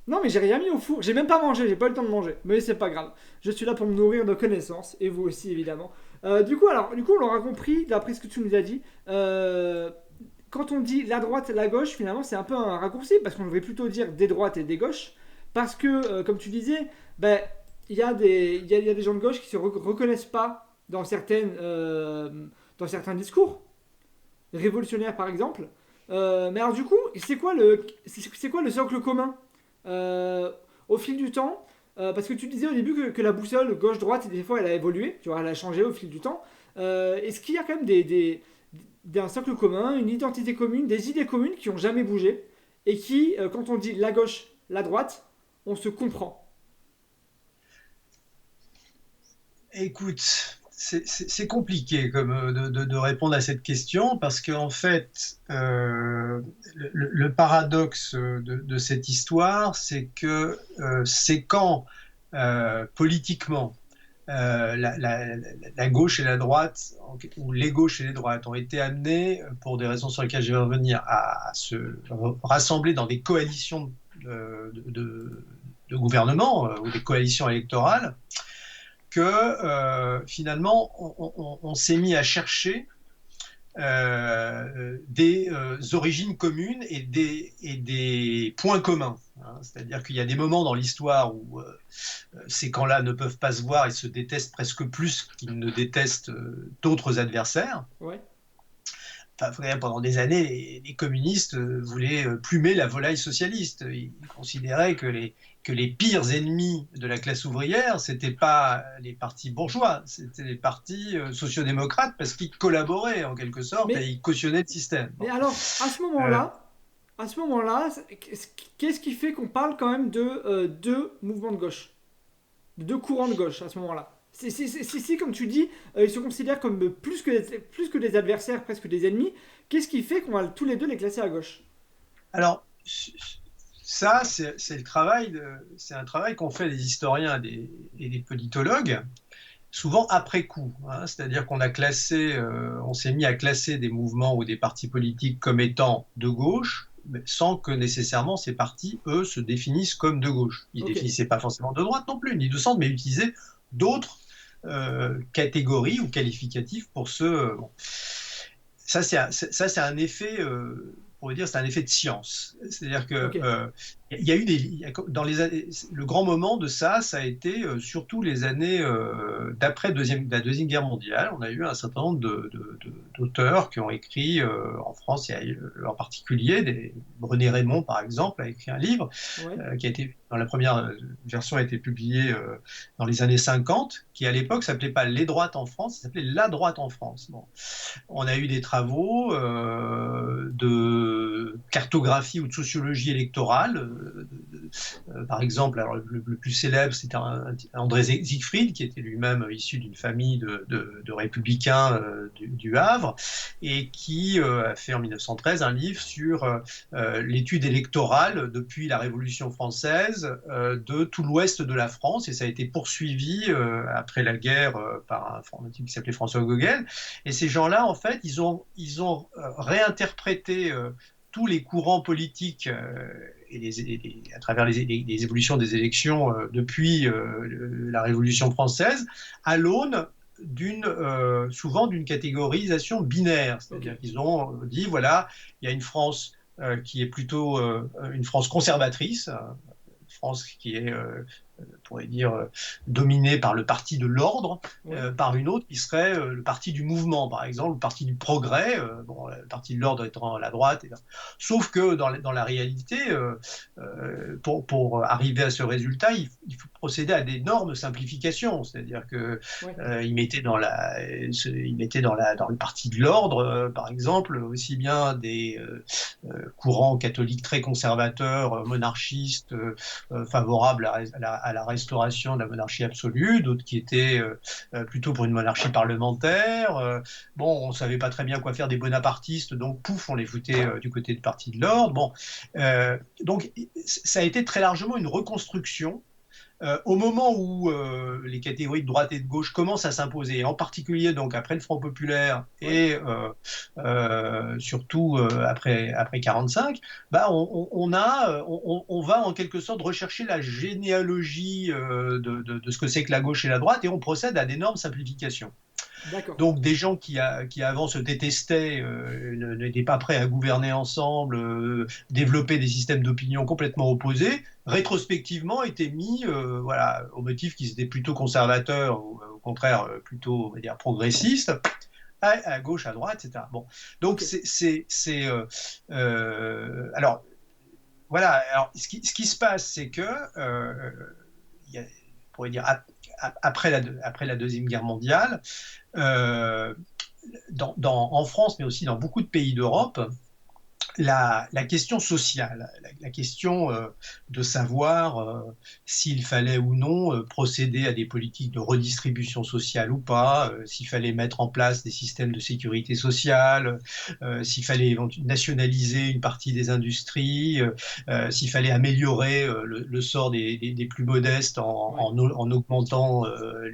non, mais j'ai rien mis au four. J'ai même pas mangé, j'ai pas eu le temps de manger. Mais c'est pas grave. Je suis là pour me nourrir de connaissances. Et vous aussi, évidemment. Du coup, on l'aura compris, d'après ce que tu nous as dit. Quand on dit la droite, la gauche, finalement, c'est un peu un raccourci. Parce qu'on devrait plutôt dire des droites et des gauches. Parce que, comme tu disais, ben, il y a des gens de gauche qui se reconnaissent pas dans certains discours révolutionnaires, par exemple. Mais alors du coup, c'est quoi le socle commun au fil du temps? Parce que tu disais au début que la boussole gauche-droite, des fois, elle a évolué, tu vois, elle a changé au fil du temps. Est-ce qu'il y a quand même un socle commun, une identité commune, des idées communes qui n'ont jamais bougé et qui, quand on dit la gauche, la droite, on se comprend? Écoute, c'est compliqué comme, de répondre à cette question parce qu'en fait, le paradoxe de cette histoire, c'est que c'est quand politiquement la gauche et la droite, ou les gauches et les droites, ont été amenés, pour des raisons sur lesquelles je vais revenir, à se rassembler dans des coalitions de gouvernement ou des coalitions électorales que finalement on s'est mis à chercher des origines communes et des points communs. Hein. C'est-à-dire qu'il y a des moments dans l'histoire où ces camps-là ne peuvent pas se voir et se détestent presque plus qu'ils ne détestent d'autres adversaires. Ouais, enfin, pendant des années, les communistes voulaient plumer la volaille socialiste. Ils considéraient que les pires ennemis de la classe ouvrière, c'était pas les partis bourgeois, c'était les partis sociodémocrates parce qu'ils collaboraient en quelque sorte et Mais, ils cautionnaient le système. mais Bon. alors, Euh, à ce moment-là, qu'est-ce qui fait qu'on parle quand même de deux mouvements de gauche, de deux courants de gauche à ce moment-là? Si, comme tu dis, ils se considèrent comme plus que des adversaires, presque des ennemis, qu'est-ce qui fait qu'on va tous les deux les classer à gauche? alors, ça, c'est le travail, c'est un travail qu'ont fait les historiens et les politologues, souvent après coup, hein. C'est-à-dire qu'on a classé, on s'est mis à classer des mouvements ou des partis politiques comme étant de gauche, mais sans que nécessairement ces partis, eux, se définissent comme de gauche. Ils ne Ok. définissaient pas forcément de droite non plus, ni de centre, mais utilisaient d'autres catégories ou qualificatifs pour ceux. Bon. Ça, c'est un effet, pour dire, c'est un effet de science. C'est-à-dire que Ok. il y a eu dans les années, le grand moment de ça, ça a été surtout les années d'après la Deuxième Guerre mondiale. On a eu un certain nombre d'auteurs qui ont écrit en France, en particulier, Brené Raymond, par exemple, a écrit un livre Ouais. qui a été, dans la première version, a été publié dans les années 50, qui à l'époque s'appelait pas Les droites en France, ça s'appelait La droite en France. Bon. On a eu des travaux de cartographie ou de sociologie électorale. Par exemple, alors, le plus célèbre, c'était André Siegfried, qui était lui-même issu d'une famille de républicains du Havre, et qui a fait en 1913 un livre sur l'étude électorale depuis la Révolution française de tout l'ouest de la France, et ça a été poursuivi après la guerre par un informatique qui s'appelait François Gogel. Et ces gens-là, en fait, ils ont réinterprété tous les courants politiques à travers les évolutions des élections depuis la Révolution française à l'aune souvent d'une catégorisation binaire. Ok. C'est-à-dire qu'ils ont dit, voilà, il y a une France qui est plutôt une France conservatrice, une France qui est on pourrait dire, dominée par le parti de l'ordre, Ouais. par une autre qui serait le parti du mouvement, par exemple, le parti du progrès, bon, le parti de l'ordre étant à la droite. Sauf que dans la réalité, pour arriver à ce résultat, il faut procéder à d'énormes simplifications. C'est-à-dire que Ouais. il mettait dans le parti de l'ordre, par exemple, aussi bien des courants catholiques très conservateurs, monarchistes, favorables à la restauration de la monarchie absolue, d'autres qui étaient plutôt pour une monarchie parlementaire. Bon, on ne savait pas très bien quoi faire des bonapartistes, donc pouf, on les foutait du côté du parti de l'ordre. Bon, donc ça a été très largement une reconstruction au moment où les catégories de droite et de gauche commencent à s'imposer, en particulier donc après le Front populaire Ouais. et surtout après 45, bah on va en quelque sorte rechercher la généalogie de ce que c'est que la gauche et la droite et on procède à d'énormes simplifications. D'accord. Donc des gens qui avant se détestaient, n'étaient pas prêts à gouverner ensemble, développer des systèmes d'opinion complètement opposés, rétrospectivement étaient mis voilà, au motif qu'ils étaient plutôt conservateurs ou au contraire plutôt on va dire, progressistes, à gauche, à droite, etc. Bon. Donc Ok. alors voilà, alors, ce qui se passe, c'est que il y a, on pourrait dire, après la Deuxième Guerre mondiale, euh, en France, mais aussi dans beaucoup de pays d'Europe, la question sociale, la question de savoir s'il fallait ou non procéder à des politiques de redistribution sociale ou pas, s'il fallait mettre en place des systèmes de sécurité sociale, s'il fallait nationaliser une partie des industries, s'il fallait améliorer le sort des plus modestes Ouais. en augmentant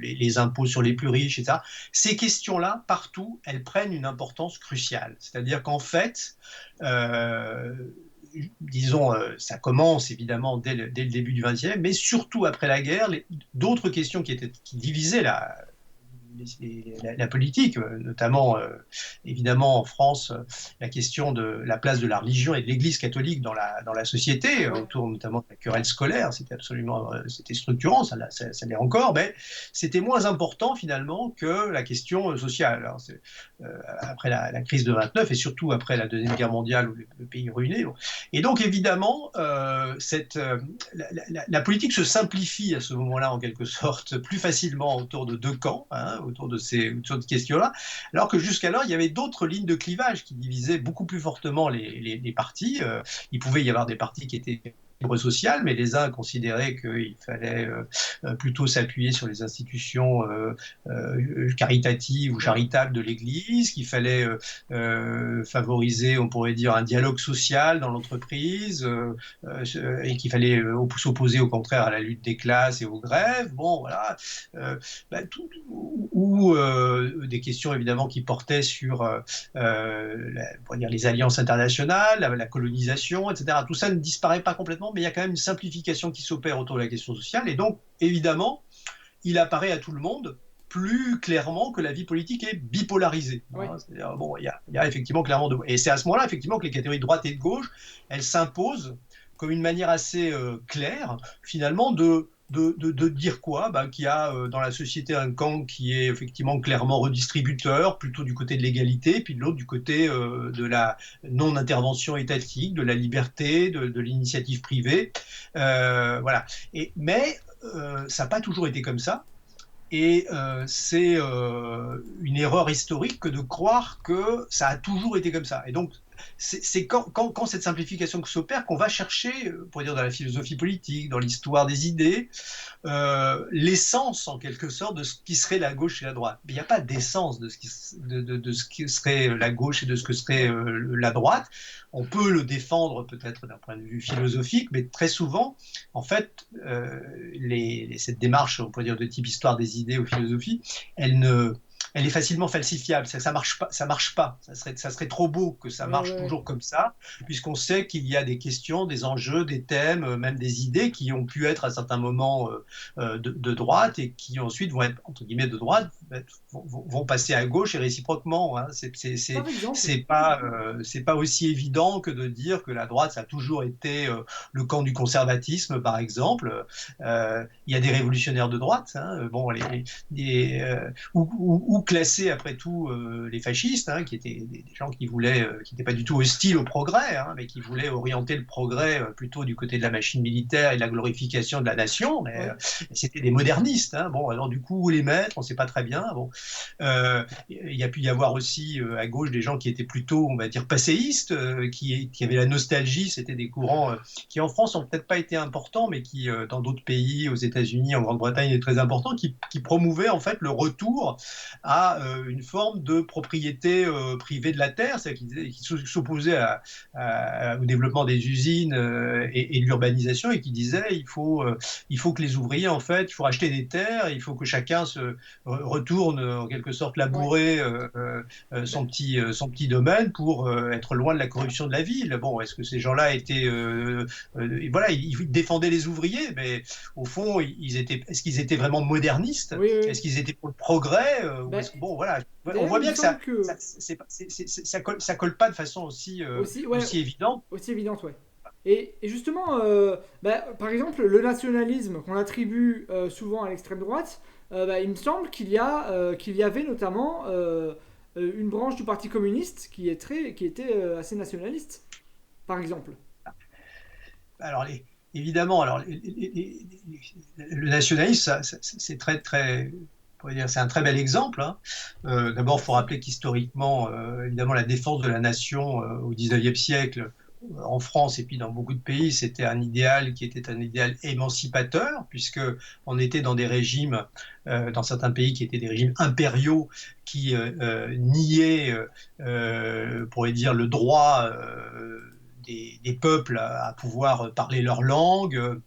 les impôts sur les plus riches, etc. Ces questions-là, partout, elles prennent une importance cruciale. C'est-à-dire qu'en fait, euh, disons, ça commence évidemment dès le début du XXe, mais surtout après la guerre, d'autres questions qui divisaient la politique, notamment évidemment en France, la question de la place de la religion et de l'Église catholique dans la société, Ouais. autour notamment de la querelle scolaire. C'était absolument c'était structurant, ça l'est encore, mais c'était moins important finalement que la question sociale. Alors, après la crise de 29 et surtout après la Deuxième Guerre mondiale où le pays est ruiné. Bon. Et donc évidemment, la politique se simplifie à ce moment-là en quelque sorte plus facilement autour de deux camps, hein, autour de ces questions-là, alors que jusqu'alors il y avait d'autres lignes de clivage qui divisaient beaucoup plus fortement les partis. Il pouvait y avoir des partis qui étaient social, mais les uns considéraient qu'il fallait plutôt s'appuyer sur les institutions caritatives ou Ouais. charitables de l'Église, qu'il fallait favoriser, on pourrait dire, un dialogue social dans l'entreprise, et qu'il fallait s'opposer au contraire à la lutte des classes et aux grèves. Bon, voilà. Ou des questions évidemment qui portaient sur on pourrait dire les alliances internationales, la colonisation, etc. Tout ça ne disparaît pas complètement, mais il y a quand même une simplification qui s'opère autour de la question sociale. Et donc, évidemment, il apparaît à tout le monde plus clairement que la vie politique est bipolarisée. Ouais. Hein. C'est-à-dire, bon, il y a effectivement clairement et c'est à ce moment-là effectivement que les catégories de droite et de gauche, elles s'imposent comme une manière assez claire, finalement, de dire quoi bah, qu'il y a dans la société un camp qui est effectivement clairement redistributeur, plutôt du côté de l'égalité, puis de l'autre du côté de la non-intervention étatique, de la liberté, de l'initiative privée. Voilà. Mais ça n'a pas toujours été comme ça. Et c'est une erreur historique que de croire que ça a toujours été comme ça. Et donc, c'est quand cette simplification s'opère qu'on va chercher, pour dire dans la philosophie politique, dans l'histoire des idées, l'essence en quelque sorte de ce qui serait la gauche et la droite. Mais il n'y a pas d'essence de ce qui serait la gauche et de ce que serait la droite. On peut le défendre peut-être d'un point de vue philosophique, mais très souvent, en fait, cette démarche, on pourrait dire de type histoire des idées ou philosophie, elle est facilement falsifiable. Ça marche pas. Ça marche pas. Ça serait trop beau que ça Ouais, marche ouais, toujours comme ça, puisqu'on sait qu'il y a des questions, des enjeux, des thèmes, même des idées qui ont pu être à certains moments de droite et qui ensuite vont être entre guillemets de droite, vont passer à gauche et réciproquement. Hein. par exemple. C'est pas aussi évident que de dire que la droite ça a toujours été le camp du conservatisme, par exemple. Il y a des révolutionnaires de droite. Hein. Bon, ou classer après tout les fascistes, hein, qui étaient des gens qui voulaient, qui n'étaient pas du tout hostiles au progrès, hein, mais qui voulaient orienter le progrès plutôt du côté de la machine militaire et de la glorification de la nation. Mais Ouais. c'était des modernistes. Hein. Bon, alors du coup, où les mettre, on ne sait pas très bien. Bon, il y a pu y avoir aussi à gauche des gens qui étaient plutôt, on va dire, passéistes, qui avaient la nostalgie. C'était des courants qui en France n'ont peut-être pas été importants, mais qui dans d'autres pays, aux États-Unis, en Grande-Bretagne, étaient très importants, qui promouvaient en fait le retour à une forme de propriété privée de la terre, c'est-à-dire qui s'opposait au développement des usines et de l'urbanisation et qui disait il faut que les ouvriers, en fait, il faut racheter des terres, il faut que chacun se retourne en quelque sorte Ouais. labourer Ben, son petit domaine pour être loin de la corruption de la ville. Bon, est-ce que ces gens-là étaient... voilà, ils défendaient les ouvriers, mais au fond, est-ce qu'ils étaient vraiment modernistes? oui, oui, Est-ce oui. qu'ils étaient pour le progrès ou Ben, est-ce que bon voilà, on d'ailleurs, voit il me bien que semble ça que ça colle pas de façon aussi aussi, ouais, aussi évidente. aussi évidente, ouais. Et justement, par exemple, le nationalisme qu'on attribue souvent à l'extrême droite, il me semble qu'il y avait notamment une branche du Parti communiste qui était assez nationaliste, par exemple. Alors évidemment, alors le nationalisme, c'est très on pourrait dire, c'est un très bel exemple. Hein. D'abord, il faut Merci. rappeler qu'historiquement, évidemment, la défense de la nation au XIXe siècle, en France et puis dans beaucoup de pays, c'était un idéal qui était un idéal émancipateur, puisque on était dans des régimes, dans certains pays qui étaient des régimes impériaux, qui niaient, on pourrait dire, le droit des peuples à pouvoir parler leur langue,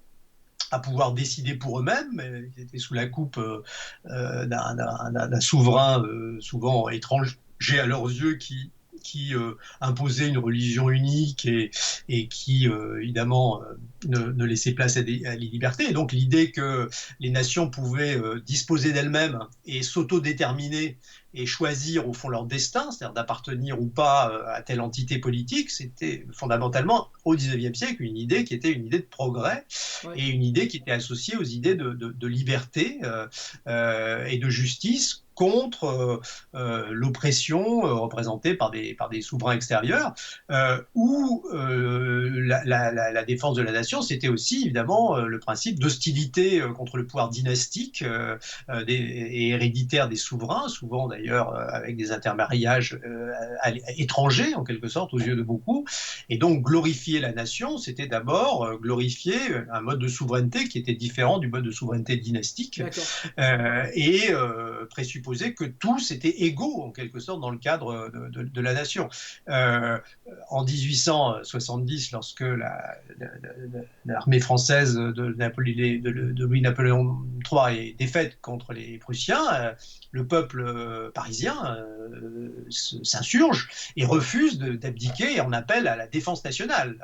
à pouvoir décider pour eux-mêmes. Ils étaient sous la coupe d'un souverain souvent étranger à leurs yeux qui imposait une religion unique et qui, évidemment, ne laisser place à des libertés. Et donc l'idée que les nations pouvaient disposer d'elles-mêmes et s'autodéterminer et choisir au fond leur destin, c'est-à-dire d'appartenir ou pas à telle entité politique, c'était fondamentalement au XIXe siècle une idée qui était une idée de progrès Ouais. et une idée qui était associée aux idées de liberté et de justice contre l'oppression représentée par des souverains extérieurs, où la défense de la nation, c'était aussi évidemment le principe d'hostilité contre le pouvoir dynastique et héréditaire des souverains, souvent d'ailleurs avec des intermariages étrangers en quelque sorte aux yeux de beaucoup. Et donc glorifier la nation, c'était d'abord glorifier un mode de souveraineté qui était différent du mode de souveraineté dynastique et présupposer que tous étaient égaux en quelque sorte dans le cadre de la nation. En 1870, lorsque l'armée française de Louis-Napoléon III est défaite contre les Prussiens, le peuple parisien s'insurge et refuse d'abdiquer et en appelle à la défense nationale.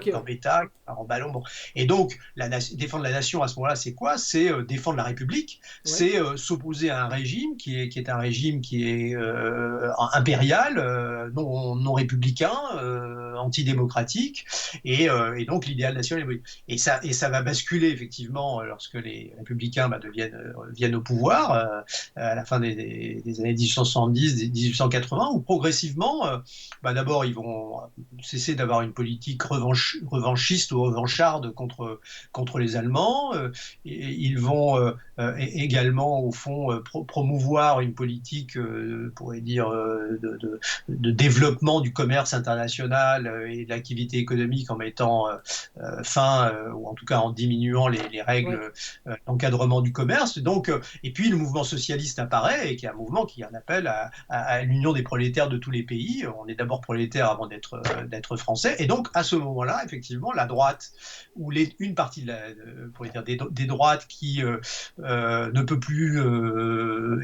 Gambetta, en ballon. Bon. Et donc, défendre la nation à ce moment-là, c'est quoi? C'est défendre la République, c'est s'opposer à un régime qui est un régime qui est impérial, non républicain, antidémocratique, et donc l'idéal national. Et ça va basculer effectivement lorsque les républicains viennent au pouvoir à la fin des années 1870, 1880, où progressivement, d'abord ils vont cesser d'avoir une politique revanchiste ou revancharde contre les Allemands. Et ils vont également, au fond, promouvoir une politique, pourrait dire, de développement du commerce international et de l'activité économique en mettant fin, ou en tout cas en diminuant les règles d'encadrement du commerce. Donc, et puis le mouvement socialiste apparaît, et qui est un mouvement qui en appelle à l'union des prolétaires de tous les pays. On est d'abord prolétaires avant d'être français. Et donc, à ce moment-là, effectivement, la droite, ou une partie des droites qui ne peut plus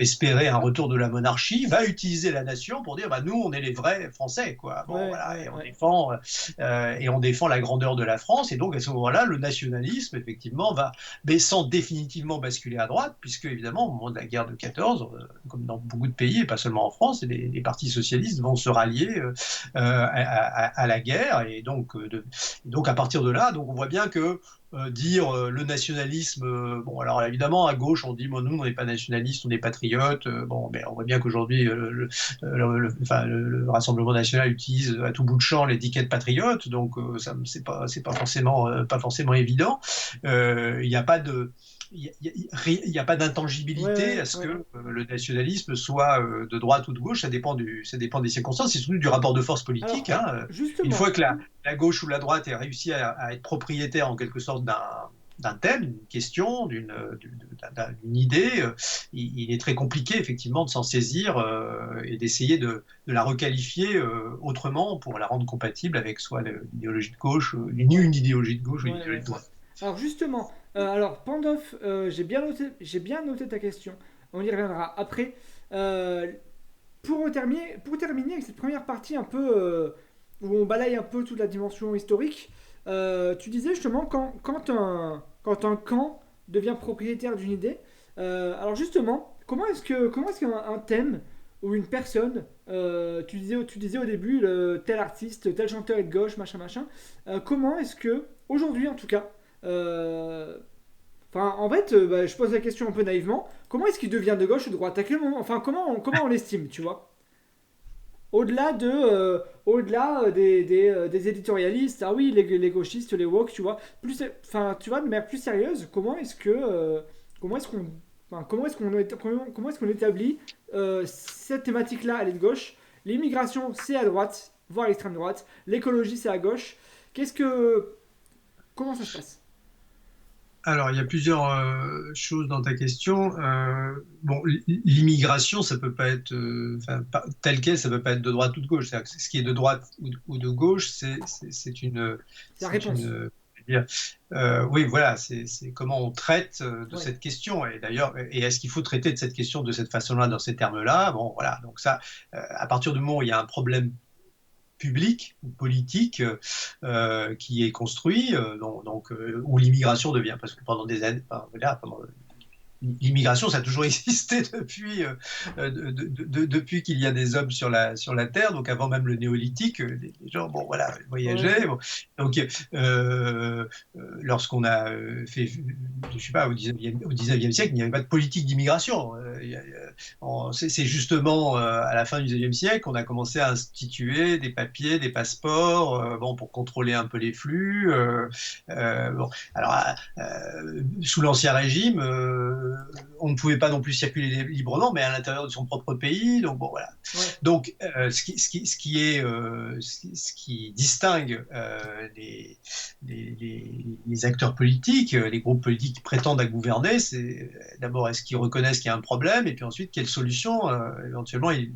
espérer un retour de la monarchie, va utiliser la nation pour dire nous, on est les vrais Français, quoi. Bon, voilà, et on défend la grandeur de la France. Et donc, à ce moment-là, le nationalisme, effectivement, sans définitivement basculer à droite, puisque, évidemment, au moment de la guerre de 14, comme dans beaucoup de pays, et pas seulement en France, les partis socialistes vont se rallier à la guerre. Et donc, à partir de là, donc on voit bien que dire le nationalisme, bon, alors évidemment à gauche on dit nous on n'est pas nationalistes, on est patriotes, bon, mais on voit bien qu'aujourd'hui le Rassemblement national utilise à tout bout de champ l'étiquette patriote, donc c'est pas forcément évident. Il n'y a pas d'intangibilité à ce que le nationalisme soit de droite ou de gauche, ça dépend des circonstances, et surtout du rapport de force politique. Alors, une fois que la gauche ou la droite a réussi à être propriétaire en quelque sorte d'un thème, d'une question, d'une idée, il est très compliqué effectivement de s'en saisir et d'essayer de la requalifier autrement pour la rendre compatible avec soit l'idéologie de gauche, ni une idéologie de gauche ou une idéologie de droite. Alors justement, Pandolf, j'ai bien noté ta question. On y reviendra après. Pour terminer avec cette première partie un peu où on balaye un peu toute la dimension historique, tu disais justement quand un camp devient propriétaire d'une idée. Alors justement, comment est-ce qu'un thème ou une personne, tu disais au début, tel artiste, tel chanteur est de gauche, machin, machin. Comment est-ce que, aujourd'hui en tout cas, en fait, je pose la question un peu naïvement, comment est-ce qu'il devient de gauche ou de droite? À quel moment, comment on l'estime, tu vois? Au-delà des éditorialistes, ah oui, les gauchistes, les woke, tu vois, tu vois, de manière plus sérieuse, comment est-ce qu'on établit cette thématique-là, elle est de gauche, l'immigration c'est à droite, voire à l'extrême droite, l'écologie c'est à gauche, comment ça se passe? Alors, il y a plusieurs choses dans ta question. Bon, l'immigration, ça peut pas être tel quel, ça peut pas être de droite ou de gauche. C'est-à-dire que ce qui est de droite ou de gauche, c'est La réponse. oui, voilà, c'est comment on traite de cette question. Et d'ailleurs, est-ce qu'il faut traiter de cette question de cette façon-là, dans ces termes-là? Bon, voilà. Donc ça, à partir du moment où il y a un problème public ou politique qui est construit, où l'immigration devient, parce que pendant des années, enfin, voilà, l'immigration, ça a toujours existé depuis qu'il y a des hommes sur la Terre, donc avant même le néolithique, les gens, bon voilà, Ouais. voyageaient. Bon. Donc, lorsqu'on a fait, je sais pas, au 19e siècle, il n'y avait pas de politique d'immigration. C'est justement à la fin du 19e siècle qu'on a commencé à instituer des papiers, des passeports, bon, pour contrôler un peu les flux. Bon. Alors, sous l'Ancien Régime, on ne pouvait pas non plus circuler librement, mais à l'intérieur de son propre pays. Donc bon, voilà. Ouais. Donc, ce qui distingue les acteurs politiques, les groupes politiques qui prétendent à gouverner, c'est d'abord est-ce qu'ils reconnaissent qu'il y a un problème, et puis ensuite quelles solutions éventuellement ils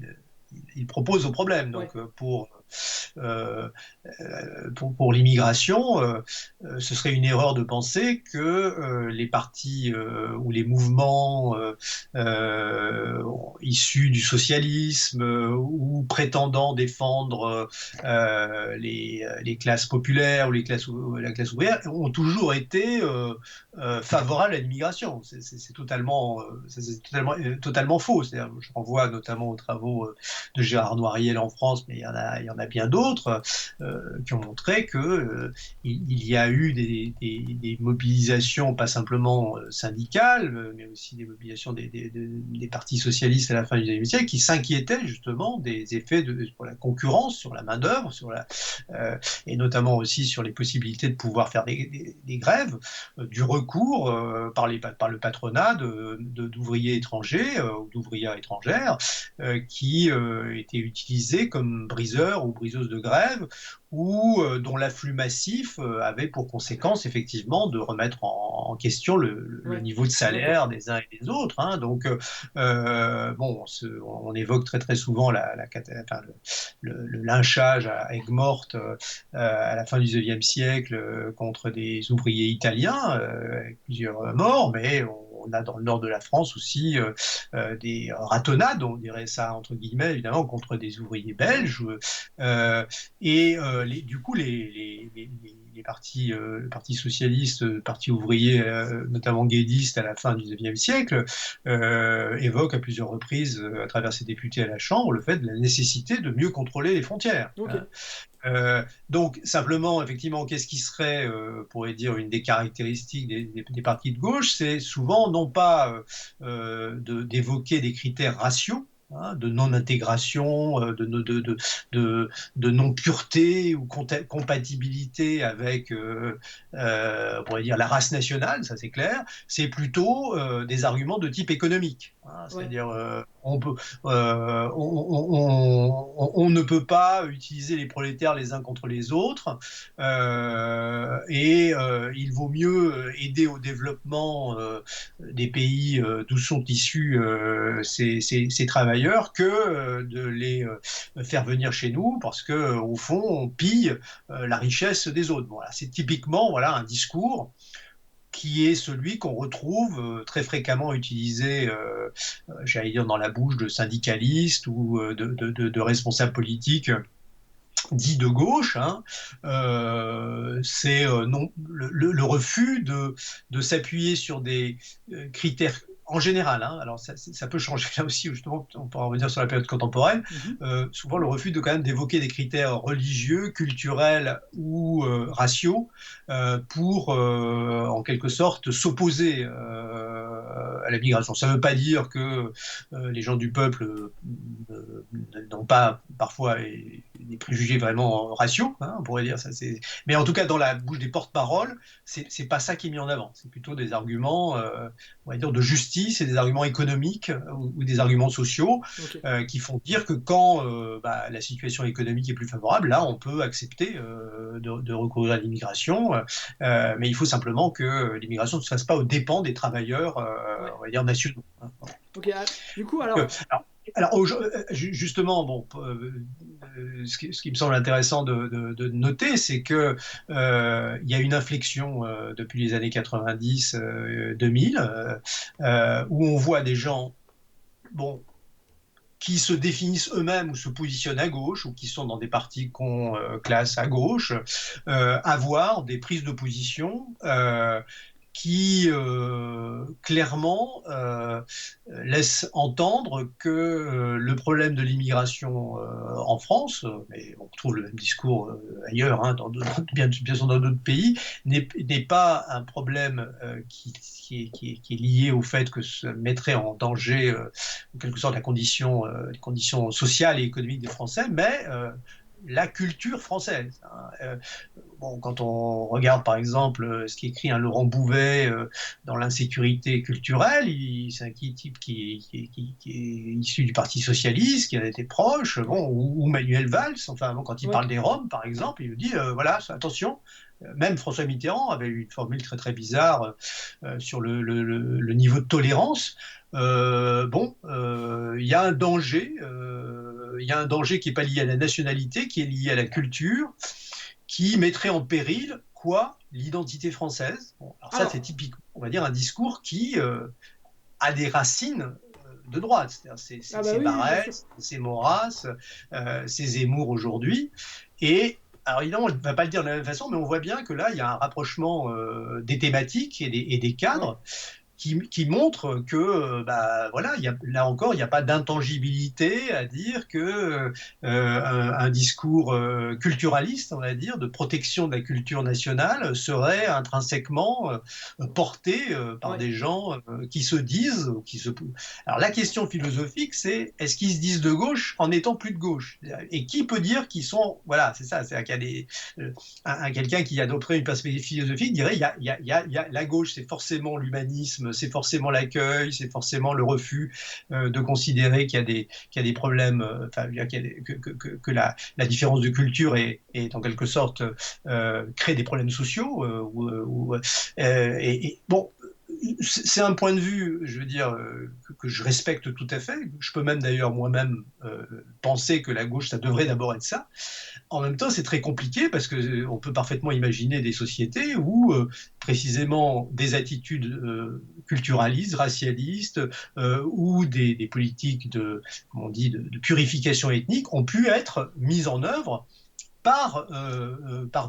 proposent au problème. Ouais. Donc, euh, pour l'immigration, ce serait une erreur de penser que les partis ou les mouvements issus du socialisme ou prétendant défendre les classes populaires ou la classe ouvrière ont toujours été favorables à l'immigration. C'est totalement faux. Je renvoie notamment aux travaux de Gérard Noiriel en France, mais il y en a bien d'autres qui ont montré que il y a eu des mobilisations, pas simplement syndicales, mais aussi des mobilisations des partis socialistes à la fin du XIXe siècle, qui s'inquiétaient justement des effets pour la concurrence sur la main-d'œuvre, et notamment aussi sur les possibilités de pouvoir faire des grèves, du recours par le patronat d'ouvriers étrangers ou d'ouvrières étrangères qui étaient utilisés comme briseurs ou briseuses de grève, ou dont l'afflux massif avait pour conséquence effectivement de remettre en question le Ouais. niveau de D'accord. salaire des uns et des autres. Hein. Donc, bon, on évoque très très souvent enfin, le lynchage à Aigues-Mortes à la fin du XIXe siècle contre des ouvriers italiens, avec plusieurs morts, mais on a dans le nord de la France aussi des ratonnades, on dirait ça entre guillemets, évidemment, contre des ouvriers Ouais. belges. Du coup, le parti socialiste, le parti ouvrier, notamment guédiste à la fin du XIXe siècle, évoque à plusieurs reprises, à travers ses députés à la Chambre, le fait de la nécessité de mieux contrôler les frontières. Ok. Hein. Donc, simplement, effectivement, qu'est-ce qui serait, on pourrait dire, une des caractéristiques des partis de gauche, c'est souvent non pas d'évoquer des critères raciaux, hein, de non-intégration, de non-pureté ou compatibilité avec, on pourrait dire, la race nationale, ça c'est clair, c'est plutôt des arguments de type économique. Hein, Ouais. c'est-à-dire, on ne peut pas utiliser les prolétaires les uns contre les autres, et il vaut mieux aider au développement des pays d'où sont issus ces travailleurs que de les faire venir chez nous parce que au fond on pille la richesse des autres. Voilà, c'est typiquement voilà un discours qui est celui qu'on retrouve très fréquemment utilisé, j'allais dire, dans la bouche de syndicalistes ou de responsables politiques dits de gauche. Hein. C'est non, le refus de s'appuyer sur des critères en général, hein, alors ça peut changer là aussi, justement, on pourra revenir sur la période contemporaine, Mhm. souvent le refus de quand même d'évoquer des critères religieux, culturels ou raciaux pour en quelque sorte s'opposer à la migration. Ça ne veut pas dire que les gens du peuple n'ont pas parfois des préjugés vraiment raciaux, hein, on pourrait dire ça. Mais en tout cas, dans la bouche des porte-paroles, c'est pas ça qui est mis en avant. C'est plutôt des arguments, on va dire, de justice et des arguments économiques ou des arguments sociaux Ok. qui font dire que quand la situation économique est plus favorable, là, on peut accepter de recourir à l'immigration. Mais il faut simplement que l'immigration ne se fasse pas aux dépens des travailleurs, Ouais. on va dire, nationaux. Hein. Ok. Du coup, Donc, alors. justement, bon, ce qui me semble intéressant de noter, c'est que il y a une inflexion depuis les années 90, 2000, où on voit des gens, bon, qui se définissent eux-mêmes ou se positionnent à gauche ou qui sont dans des partis qu'on classe à gauche, avoir des prises de position qui clairement laisse entendre que le problème de l'immigration en France, mais on retrouve le même discours ailleurs, hein, bien sûr dans d'autres pays, n'est pas un problème qui est lié au fait que ça mettrait en danger en quelque sorte les conditions sociales et économiques des Français, mais la culture française. Hein. Bon, quand on regarde par exemple ce qu'écrit Laurent Bouvet dans l'insécurité culturelle, c'est un type qui est issu du Parti socialiste, qui a été proche, bon, ou Manuel Valls, enfin, bon, quand il parle des Roms par exemple, il nous dit voilà, attention. Même François Mitterrand avait eu une formule très très bizarre sur le niveau de tolérance. Il y a un danger, qui n'est pas lié à la nationalité, qui est lié à la culture, qui mettrait en péril quoi? L'identité française. Bon, alors ça, c'est typique, on va dire, un discours qui a des racines de droite. C'est Barrès, c'est Maurras, c'est Zemmour aujourd'hui. Et alors évidemment, on ne va pas le dire de la même façon, mais on voit bien que là, il y a un rapprochement des thématiques et des cadres qui montre que, voilà, là encore, il n'y a pas d'intangibilité à dire que un discours culturaliste, on va dire, de protection de la culture nationale serait intrinsèquement porté par des gens qui se disent, Alors la question philosophique, c'est est-ce qu'ils se disent de gauche en étant plus de gauche? Et qui peut dire qu'ils sont, voilà, c'est ça, c'est quelqu'un qui adopterait une perspective philosophique dirait il y a la gauche, c'est forcément l'humanisme, c'est forcément l'accueil, c'est forcément le refus de considérer qu'il y a des problèmes, que la différence de culture est en quelque sorte crée des problèmes sociaux. Bon, c'est un point de vue, je veux dire, que je respecte tout à fait. Je peux même d'ailleurs moi-même penser que la gauche, ça devrait d'abord être ça. En même temps, c'est très compliqué parce qu'on peut parfaitement imaginer des sociétés où précisément des attitudes culturalistes, racialistes ou des politiques comme on dit, de purification ethnique ont pu être mises en œuvre par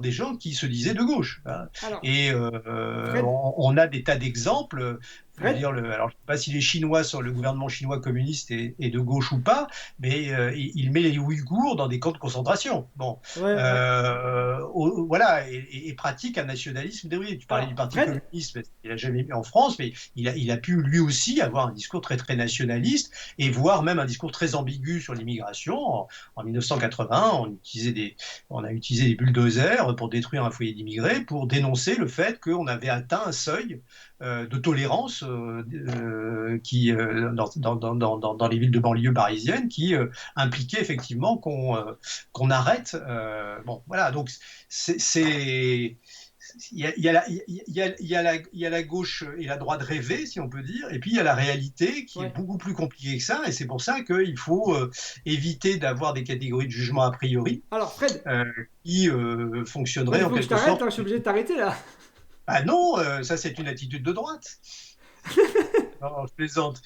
des gens qui se disaient de gauche. Hein. Alors, et on a des tas d'exemples. Alors, je ne sais pas si le gouvernement chinois communiste est de gauche ou pas, mais il met les Ouïghours dans des camps de concentration. Bon, voilà, et pratique un nationalisme dérouillé. Tu parlais du Parti communiste, il n'a jamais mis en France, mais il a pu lui aussi avoir un discours très très nationaliste et voire même un discours très ambigu sur l'immigration. En 1980, on a utilisé des bulldozers pour détruire un foyer d'immigrés, pour dénoncer le fait qu'on avait atteint un seuil de tolérance dans les villes de banlieue parisiennes qui impliquait effectivement qu'on arrête. Bon, voilà, donc il y a la gauche et la droite rêvée, si on peut dire, et puis il y a la réalité qui est beaucoup plus compliquée que ça, et c'est pour ça qu'il faut éviter d'avoir des catégories de jugement a priori. Alors, Fred, qui fonctionneraient en quelque sorte. Je suis obligé de t'arrêter là. Ah non, ça c'est une attitude de droite. Non, je plaisante.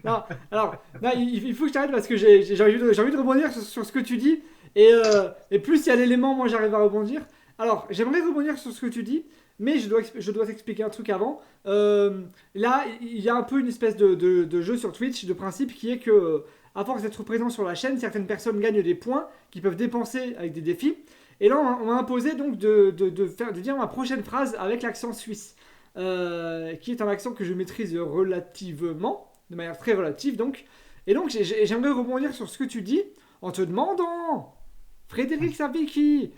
Non, alors, non, il faut que je t'arrête parce que j'ai envie de rebondir sur ce que tu dis. Et plus il y a l'élément, moi j'arrive à rebondir. Alors, j'aimerais rebondir sur ce que tu dis, mais je dois t'expliquer un truc avant. Là, il y a un peu une espèce de jeu sur Twitch, de principe, qui est que, à force d'être présent sur la chaîne, certaines personnes gagnent des points qu'ils peuvent dépenser avec des défis. Et là, on m'a imposé donc de dire ma prochaine phrase avec l'accent suisse, qui est un accent que je maîtrise relativement, de manière très relative donc. Et donc, j'aimerais rebondir sur ce que tu dis en te demandant, Frédéric Savicki,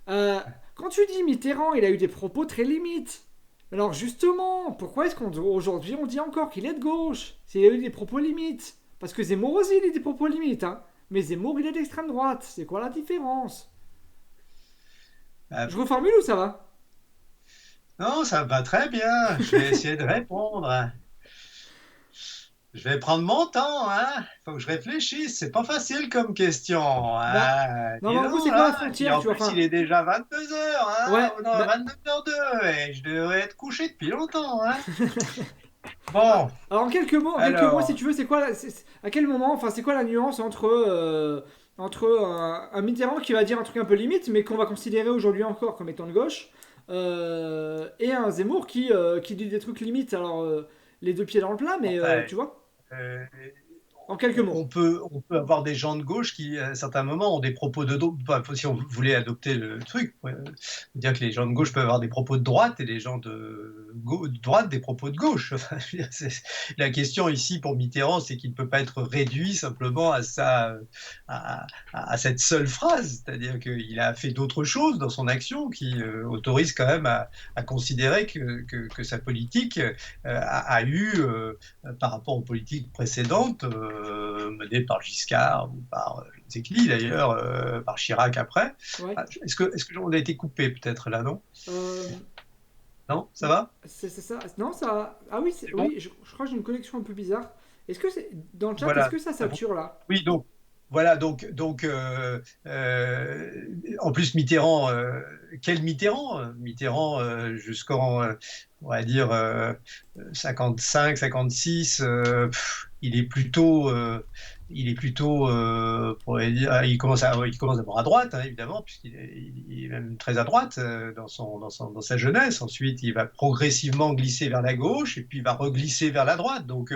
quand tu dis Mitterrand, il a eu des propos très limites. Alors justement, pourquoi est-ce qu'aujourd'hui on dit encore qu'il est de gauche, s'il a eu des propos limites? Parce que Zemmour aussi, il a des propos limites, hein. Mais Zemmour, il est d'extrême droite. C'est quoi la différence? Je reformule ou ça va? Non, ça va très bien. Je vais essayer de répondre. Je vais prendre mon temps, hein. Faut que je réfléchisse. C'est pas facile comme question. Hein. Non, mais en gros, c'est quoi la frontière, tu vois? Il est déjà 22h, hein. Ouais. Non, 22h02. Et je devrais être couché depuis longtemps, hein. Bon, Alors en quelques mots, si alors, tu veux, c'est quoi, à quel moment, enfin, c'est quoi la nuance entre un Mitterrand qui va dire un truc un peu limite, mais qu'on va considérer aujourd'hui encore comme étant de gauche, et un Zemmour qui dit des trucs limites, alors les deux pieds dans le plat, mais enfin, tu vois, euh, en quelques mots. on peut avoir des gens de gauche qui, à certains moments, ont des propos de droite. Enfin, si on voulait adopter le truc, dire que les gens de gauche peuvent avoir des propos de droite et les gens de droite des propos de gauche. Enfin, je veux dire, la question ici pour Mitterrand, c'est qu'il ne peut pas être réduit simplement à, à cette seule phrase. C'est-à-dire qu'il a fait d'autres choses dans son action qui autorisent quand même à considérer que sa politique a eu par rapport aux politiques précédentes menées par Giscard ou par je ne sais qui d'ailleurs, par Chirac après. Ouais. Ah, est-ce que on a été coupé peut-être là, non? Euh, Non, ça va? c'est ça. Non, ça. Ah oui, C'est bon? oui, je crois que j'ai une connexion un peu bizarre. Est-ce que c'est dans le chat, est-ce Voilà. que ça sature là? Oui, donc voilà, en plus Mitterrand, quel Mitterrand? Mitterrand jusqu'en, on va dire 55, 56, il est plutôt, on pourrait dire, il commence d'abord à droite, hein, évidemment, il est même très à droite dans sa jeunesse. Ensuite, il va progressivement glisser vers la gauche et puis il va reglisser vers la droite. Donc,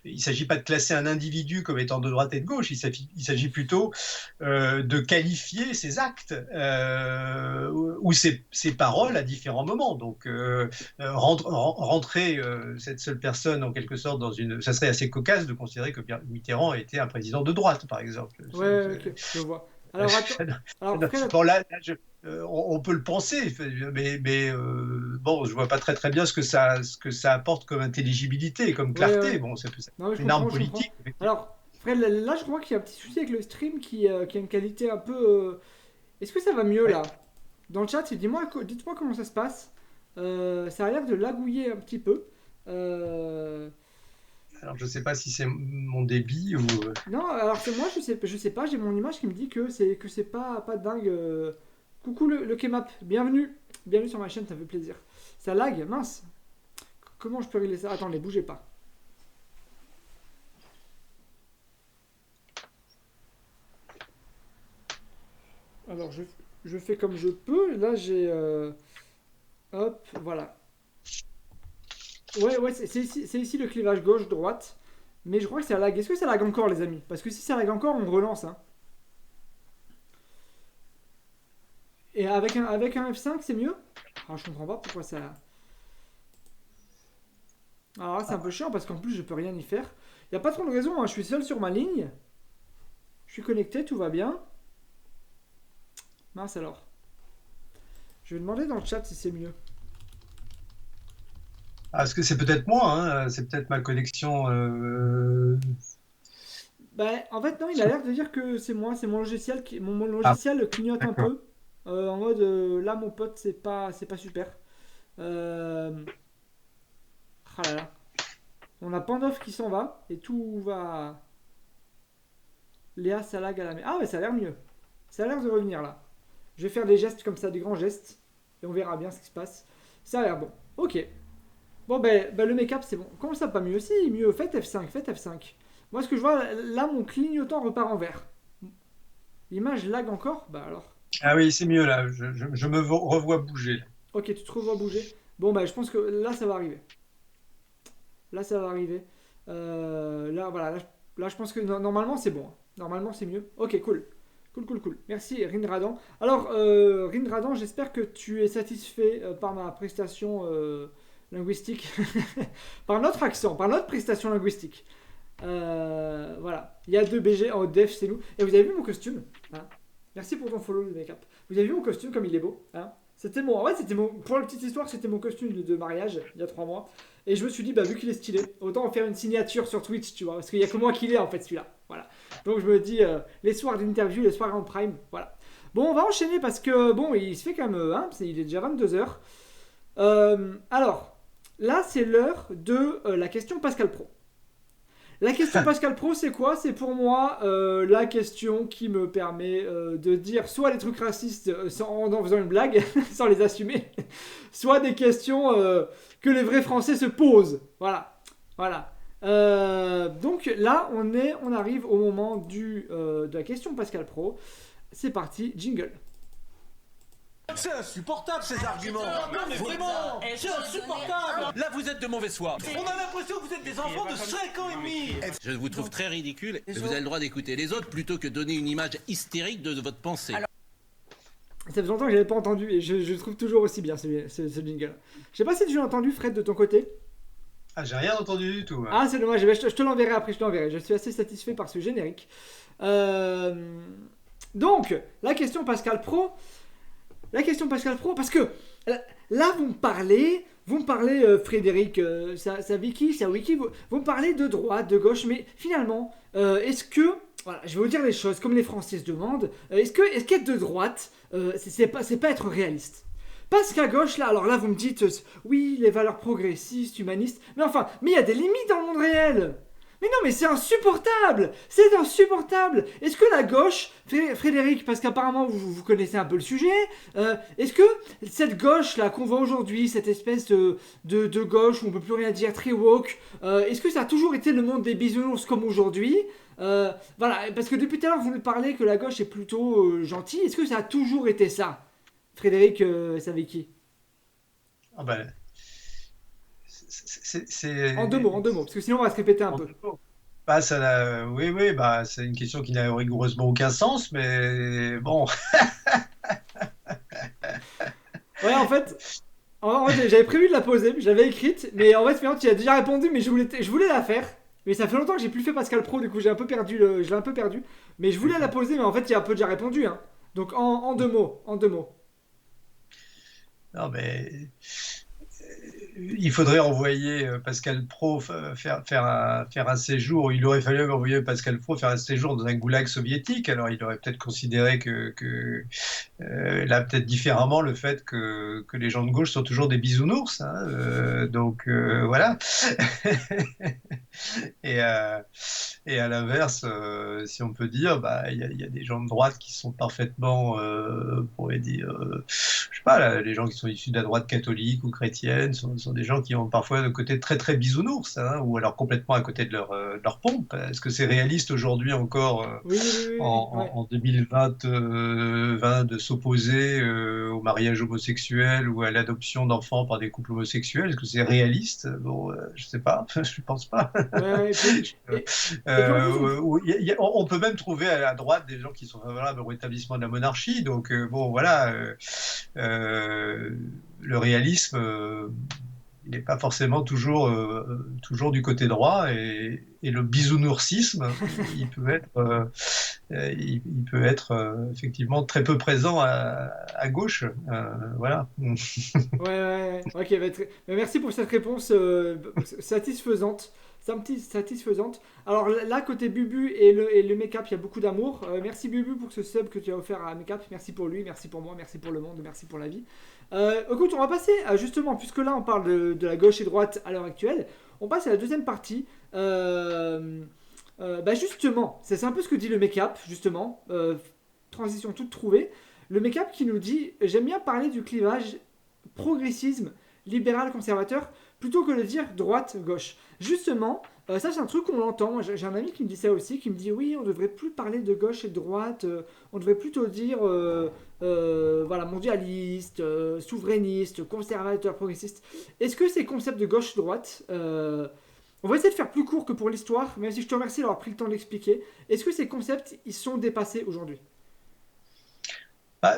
il ne s'agit pas de classer un individu comme étant de droite et de gauche, il s'agit plutôt de qualifier ses actes ou ses paroles à différents moments. Donc, rentrer cette seule personne en quelque sorte dans une... Ça serait assez cocasse de considérer que Mitterrand était un président de droite, par exemple. Ouais, ok, je vois. Alors attends. Alors Fred, Bon, là, on peut le penser, bon, je vois pas très bien ce que ça apporte comme intelligibilité, comme ouais, clarté. ouais. Bon, c'est Non, mais je une arme comprends, je comprends. politique, effectivement. Alors, Fred, là, je crois qu'il y a un petit souci avec le stream qui a une qualité un peu. Est-ce que ça va mieux Ouais. là? Dans le chat, dites-moi comment ça se passe. Ça a l'air de lagouiller un petit peu. Euh, Alors, je sais pas si c'est mon débit ou... Non, alors c'est moi, je sais pas, j'ai mon image qui me dit que c'est pas dingue. Coucou le Kemap, bienvenue sur ma chaîne, ça fait plaisir. Ça lag, mince. Comment je peux régler ça? Attendez, bougez pas. Alors je fais comme je peux. Là j'ai hop, voilà. Ouais, ouais, c'est ici le clivage gauche-droite. Mais je crois que ça lag. Est-ce que ça lag encore, les amis? Parce que si ça lag encore, on relance. Hein. Et avec un F5, c'est mieux? Alors, je comprends pas pourquoi ça. Alors là, c'est un peu chiant parce qu'en plus, je peux rien y faire. Y a pas trop de raison, hein. Je suis seul sur ma ligne. Je suis connecté, tout va bien. Mince alors. Je vais demander dans le chat si c'est mieux. Ah, est-ce que c'est peut-être moi, hein, c'est peut-être ma connexion. Bah, en fait, non, il a l'air de dire que c'est moi, c'est mon logiciel mon Ah, logiciel clignote un d'accord. peu. En mode, là, mon pote, c'est pas super. Euh, ah là là. On a Pandolf qui s'en va et tout va. Léa, ça lag à la mer. Ah, ouais, ça a l'air mieux. Ça a l'air de revenir là. Je vais faire des gestes comme ça, des grands gestes. Et on verra bien ce qui se passe. Ça a l'air bon. Ok. Bon, ben, le make-up, c'est bon. Comment ça, pas mieux? Si, mieux. Faites F5, faites F5. Moi, ce que je vois, là, mon clignotant repart en vert. L'image lag encore? Bah alors. Ah oui, c'est mieux là. Je me revois bouger, là. Ok, tu te revois bouger. Bon, bah, je pense que là, ça va arriver. Là, ça va arriver. Là, voilà. Là, je pense que normalement, c'est bon. Normalement, c'est mieux. Ok, cool. Cool, cool, cool. Merci, Rindradan. Alors, Rindradan, j'espère que tu es satisfait par ma prestation linguistique. Par notre accent, par notre prestation linguistique. Voilà. Il y a deux BG en def, c'est nous. Et vous avez vu mon costume? Hein. Merci pour ton follow, le make-up. Vous avez vu mon costume comme il est beau? Hein. C'était mon. En fait, c'était mon. Pour la petite histoire, c'était mon costume de mariage il y a 3 mois. Et je me suis dit, bah, vu qu'il est stylé, autant en faire une signature sur Twitch, tu vois. Parce qu'il y a que moi qui l'ai en fait, celui-là. Voilà. Donc je me dis, les soirs d'interview, les soirs en prime, voilà. Bon, on va enchaîner parce que, bon, il se fait quand même. Hein, il est déjà 22h. Alors, là, c'est l'heure de la question Pascal Pro. La question Pascal Pro, c'est quoi? C'est pour moi la question qui me permet de dire soit des trucs racistes en faisant une blague, sans les assumer, soit des questions que les vrais Français se posent. Voilà. Voilà. Donc là, on arrive au moment de la question Pascal Pro. C'est parti, jingle. C'est insupportable ces arguments. Non mais vraiment, c'est insupportable. Là vous êtes de mauvaise foi. On a l'impression que vous êtes des enfants de 5 ans et demi. Je vous trouve très ridicule et vous avez le droit d'écouter les autres plutôt que donner une image hystérique de votre pensée. Ça fait longtemps que je l'avais pas entendu et je le trouve toujours aussi bien ce jingle. Je sais pas si tu l'as entendu, Fred, de ton côté. Ah, j'ai rien entendu du tout. Ah, c'est dommage, je te l'enverrai après, je te l'enverrai. Je suis assez satisfait par ce générique. Donc, la question Pascal Pro. La question Pascal Pro, parce que là, vous me parlez Frédéric, ça Vicky, ça Wiki, vous me parlez de droite, de gauche, mais finalement, est-ce que, voilà, je vais vous dire les choses comme les Français se demandent, est-ce qu'être de droite, c'est pas être réaliste? Parce qu'à gauche, là, alors là, vous me dites, oui, les valeurs progressistes, humanistes, mais il y a des limites dans le monde réel. Mais non, mais c'est insupportable! C'est insupportable! Est-ce que la gauche, Frédéric, parce qu'apparemment vous connaissez un peu le sujet, est-ce que cette gauche-là qu'on voit aujourd'hui, cette espèce de gauche où on peut plus rien dire, très woke, est-ce que ça a toujours été le monde des bisounours comme aujourd'hui? Voilà, parce que depuis tout à l'heure vous nous parlez que la gauche est plutôt gentille, est-ce que ça a toujours été ça? Frédéric Savicki. Ah ben, En deux mots, parce que sinon on va se répéter un peu. Bah, oui, oui, bah, c'est une question qui n'a rigoureusement aucun sens, mais bon. Ouais, en fait, j'avais prévu de la poser, j'avais écrite, mais en fait, finalement, tu as déjà répondu, mais je voulais la faire. Mais ça fait longtemps que j'ai plus fait Pascal Pro, du coup, je l'ai un peu perdu. Mais je voulais la poser, mais en fait, il y a un peu déjà répondu, hein. Donc, en deux mots, en deux mots. Non, mais il faudrait envoyer Pascal Pro faire un séjour. Il aurait fallu envoyer Pascal Pro faire un séjour dans un goulag soviétique. Alors, il aurait peut-être considéré là, peut-être différemment, le fait que les gens de gauche sont toujours des bisounours. Hein, donc, voilà. Et, et à l'inverse, si on peut dire, bah, il y a des gens de droite qui sont parfaitement, on pourrait dire, je sais pas, là, les gens qui sont issus de la droite catholique ou chrétienne sont des gens qui ont parfois un côté très très bisounours, hein, ou alors complètement à côté de leur pompe. Est-ce que c'est réaliste aujourd'hui encore Oui, oui, oui, ouais. en 2020 de s'opposer au mariage homosexuel ou à l'adoption d'enfants par des couples homosexuels? Est-ce que c'est réaliste? Bon, je sais pas, je pense pas. Ouais, On peut même trouver à droite des gens qui sont favorables au rétablissement de la monarchie. Donc, bon, voilà, le réalisme, il n'est pas forcément toujours du côté droit. Et le bisounoursisme, il peut être effectivement très peu présent à gauche. Voilà. Ouais. Ok, bah, merci pour cette réponse satisfaisante. Satisfaisante. Alors là, côté Bubu et le make-up, il y a beaucoup d'amour. Merci Bubu pour ce sub que tu as offert à make-up. Merci pour lui, merci pour moi, merci pour le monde, merci pour la vie. Écoute, on va passer justement, puisque là on parle de la gauche et droite à l'heure actuelle, on passe à la deuxième partie. Bah justement, c'est un peu ce que dit le make-up, justement. Transition toute trouvée. Le make-up qui nous dit: j'aime bien parler du clivage progressisme libéral conservateur plutôt que de dire droite gauche. Justement, ça c'est un truc qu'on l'entend. Moi, j'ai un ami qui me dit ça aussi, qui me dit oui, on devrait plus parler de gauche et de droite, on devrait plutôt dire voilà, mondialiste, souverainiste, conservateur, progressiste. Est-ce que ces concepts de gauche-droite, on va essayer de faire plus court que pour l'histoire, même si je te remercie d'avoir pris le temps d'expliquer. Est-ce que ces concepts, ils sont dépassés aujourd'hui? Bah,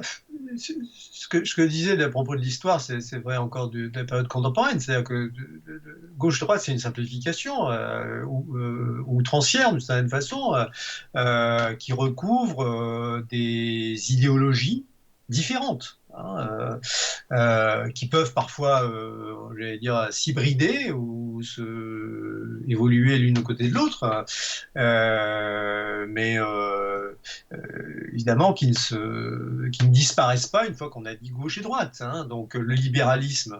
ce que je disais à propos de l'histoire, c'est vrai encore de la période contemporaine. C'est-à-dire que gauche-droite, c'est une simplification outrancière d'une certaine façon, qui recouvre des idéologies différentes, hein, qui peuvent parfois, j'allais dire, s'hybrider ou évoluer l'une aux côtés de l'autre, mais évidemment, qui ne disparaissent pas une fois qu'on a dit gauche et droite, hein. Donc le libéralisme,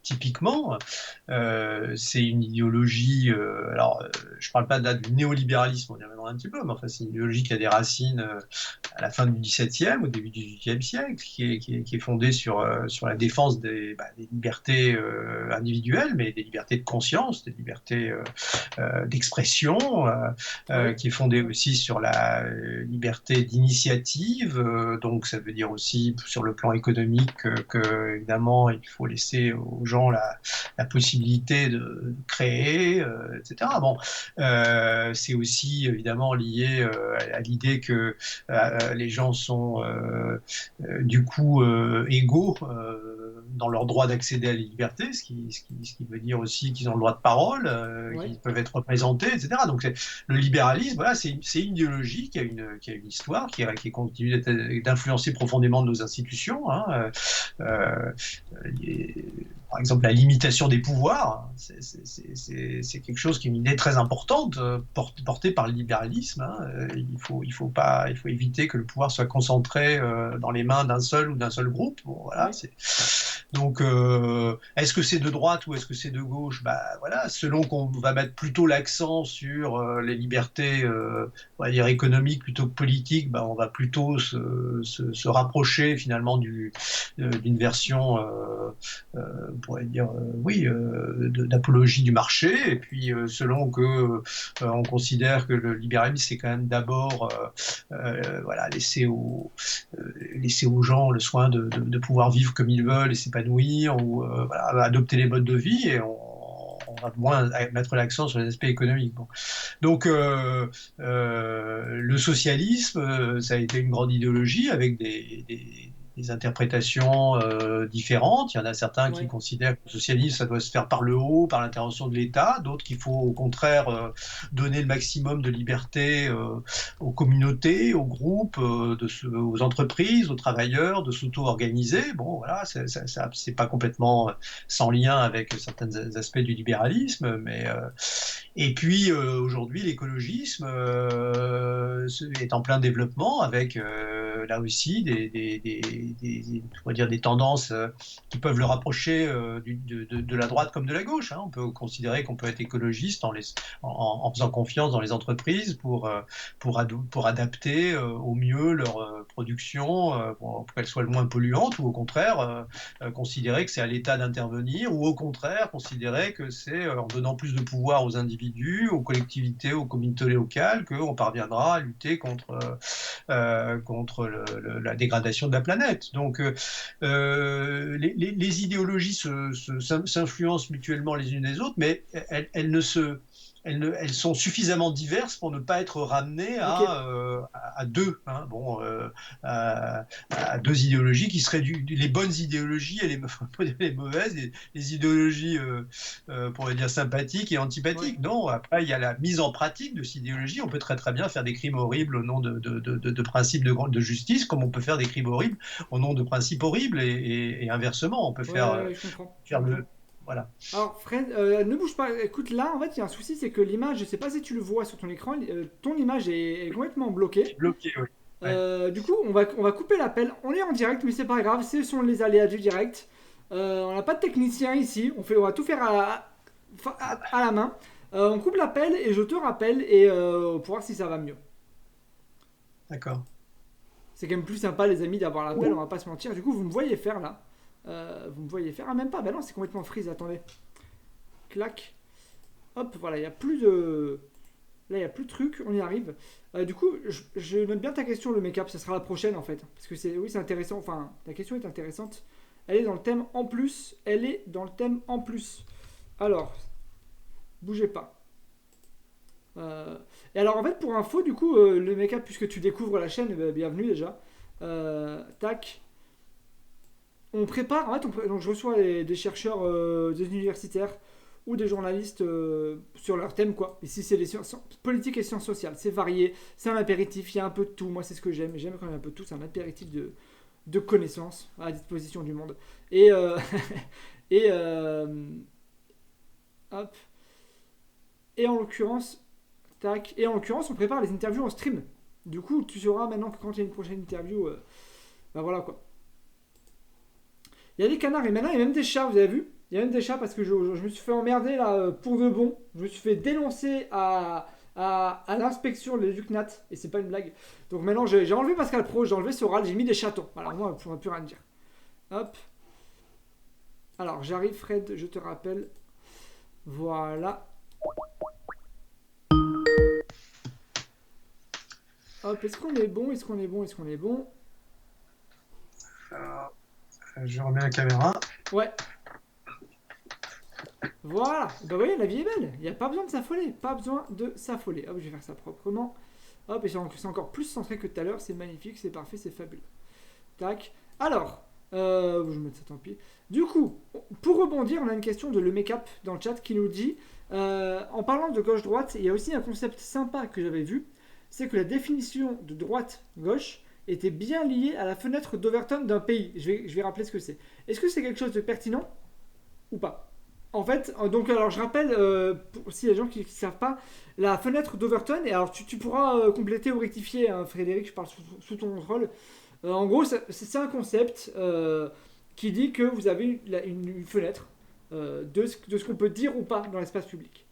typiquement, c'est une idéologie. Alors, je ne parle pas du néolibéralisme, on y reviendra un petit peu, mais enfin, c'est une idéologie qui a des racines à la fin du XVIIe, au début du XVIIIe siècle, qui est fondée sur la défense des libertés individuelles, mais des libertés de conscience, des libertés d'expression, qui est fondée aussi sur la liberté d'initiative. Donc, ça veut dire aussi, sur le plan économique, que évidemment, il faut laisser aux gens la possibilité de créer, etc. Bon, c'est aussi évidemment lié à l'idée que les gens sont du coup égaux dans leur droit d'accéder à la liberté, ce qui veut dire aussi qu'ils ont le droit de parole, qu'ils peuvent être représentés, etc. Donc le libéralisme, voilà, c'est une idéologie qui a une histoire, qui continue d'influencer profondément nos institutions, hein. Par exemple, la limitation des pouvoirs, c'est quelque chose qui est une idée très importante, portée par le libéralisme, hein. Il faut éviter que le pouvoir soit concentré dans les mains d'un seul groupe. Bon, voilà, donc, est-ce que c'est de droite ou est-ce que c'est de gauche? Voilà, selon qu'on va mettre plutôt l'accent sur les libertés, on va dire économiques plutôt que politiques, on va plutôt se rapprocher finalement d'une version, on pourrait dire, d'apologie du marché. Et puis, selon que on considère que le libéralisme, c'est quand même d'abord laisser aux gens le soin de pouvoir vivre comme ils veulent et s'épanouir, ou adopter les modes de vie, et on va moins mettre l'accent sur les aspects économiques. Bon. Donc le socialisme, ça a été une grande idéologie avec des interprétations différentes. Il y en a certains qui considèrent que le socialisme, ça doit se faire par le haut, par l'intervention de l'État, d'autres qu'il faut au contraire donner le maximum de liberté aux communautés, aux groupes, aux entreprises, aux travailleurs, de s'auto-organiser. Bon, voilà, c'est pas complètement sans lien avec certains aspects du libéralisme, mais et puis aujourd'hui, l'écologisme est en plein développement avec là aussi on va dire des tendances qui peuvent le rapprocher de la droite comme de la gauche, hein. On peut considérer qu'on peut être écologiste en faisant confiance dans les entreprises pour adapter au mieux leur production pour qu'elle soit le moins polluante, ou au contraire considérer que c'est à l'État d'intervenir, ou au contraire considérer que c'est en donnant plus de pouvoir aux individus, aux collectivités, aux communautés locales qu'on parviendra à lutter contre la dégradation de la planète. Donc les idéologies s'influencent mutuellement les unes les autres, mais elles sont suffisamment diverses pour ne pas être ramenées à deux, hein, à deux idéologies qui seraient les bonnes idéologies et les mauvaises, les idéologies pour dire sympathiques et antipathiques. Oui. Non, après il y a la mise en pratique de ces idéologies. On peut très très bien faire des crimes horribles au nom de principes de justice, comme on peut faire des crimes horribles au nom de principes horribles, et inversement, on peut faire le... Voilà. Alors Fred, ne bouge pas. Écoute, là en fait il y a un souci, c'est que l'image, je sais pas si tu le vois sur ton écran, ton image est complètement bloquée. Bloquée, oui. Ouais. Du coup on va couper l'appel. On est en direct, mais c'est pas grave, ce sont les aléas du direct. On n'a pas de technicien ici, on va tout faire à la main. On coupe l'appel et je te rappelle pour voir si ça va mieux. D'accord. C'est quand même plus sympa les amis d'avoir l'appel, on va pas se mentir. Du coup vous me voyez faire là. Vous me voyez faire. Ah, même pas. Bah non, c'est complètement freeze. Attendez. Clac. Hop, voilà. Il n'y a plus de. Là, il n'y a plus de trucs. On y arrive. Du coup, je note bien ta question, le make-up. Ça sera la prochaine en fait. Parce que c'est intéressant. Enfin, ta question est intéressante. Elle est dans le thème en plus. Alors, bougez pas. Et alors, en fait, pour info, du coup, le make-up, puisque tu découvres la chaîne, bienvenue déjà. Tac. On prépare, en fait, donc je reçois des chercheurs, des universitaires ou des journalistes sur leur thème, quoi. Ici, c'est les sciences politiques et sciences sociales. C'est varié, c'est un apéritif, il y a un peu de tout. Moi, c'est ce que j'aime. J'aime quand il y a un peu de tout. C'est un apéritif de connaissances à la disposition du monde. Hop. Et en l'occurrence, on prépare les interviews en stream. Du coup, tu sauras maintenant que quand il y a une prochaine interview, bah voilà quoi. Il y a des canards et maintenant il y a même des chats, vous avez vu? Il y a même des chats parce que je me suis fait emmerder là pour de bon. Je me suis fait dénoncer à l'inspection de l'EducNat et c'est pas une blague. Donc maintenant j'ai enlevé Pascal Pro, j'ai enlevé Soral, j'ai mis des chatons. Alors moi, on ne pourra plus rien dire. Hop. Alors j'arrive Fred, je te rappelle. Voilà. Hop, est-ce qu'on est bon? Est-ce qu'on est bon? Est-ce qu'on est bon? Alors, je remets la caméra. Ouais. Voilà. Bah vous voyez, la vie est belle. Il n'y a pas besoin de s'affoler. Pas besoin de s'affoler. Hop, je vais faire ça proprement. Hop, et c'est encore plus centré que tout à l'heure. C'est magnifique, c'est parfait, c'est fabuleux. Tac. Alors, je vais mettre ça tant pis. Du coup, pour rebondir, on a une question de Le Make-up dans le chat qui nous dit en parlant de gauche-droite, il y a aussi un concept sympa que j'avais vu. C'est que la définition de droite-gauche était bien liée à la fenêtre d'Overton d'un pays. Je vais rappeler ce que c'est. Est-ce que c'est quelque chose de pertinent ou pas? En fait, donc alors je rappelle, si les gens qui ne savent pas, la fenêtre d'Overton, et alors tu pourras compléter ou rectifier, hein, Frédéric, je parle sous ton contrôle. En gros, c'est un concept qui dit que vous avez une fenêtre de ce qu'on peut dire ou pas dans l'espace public.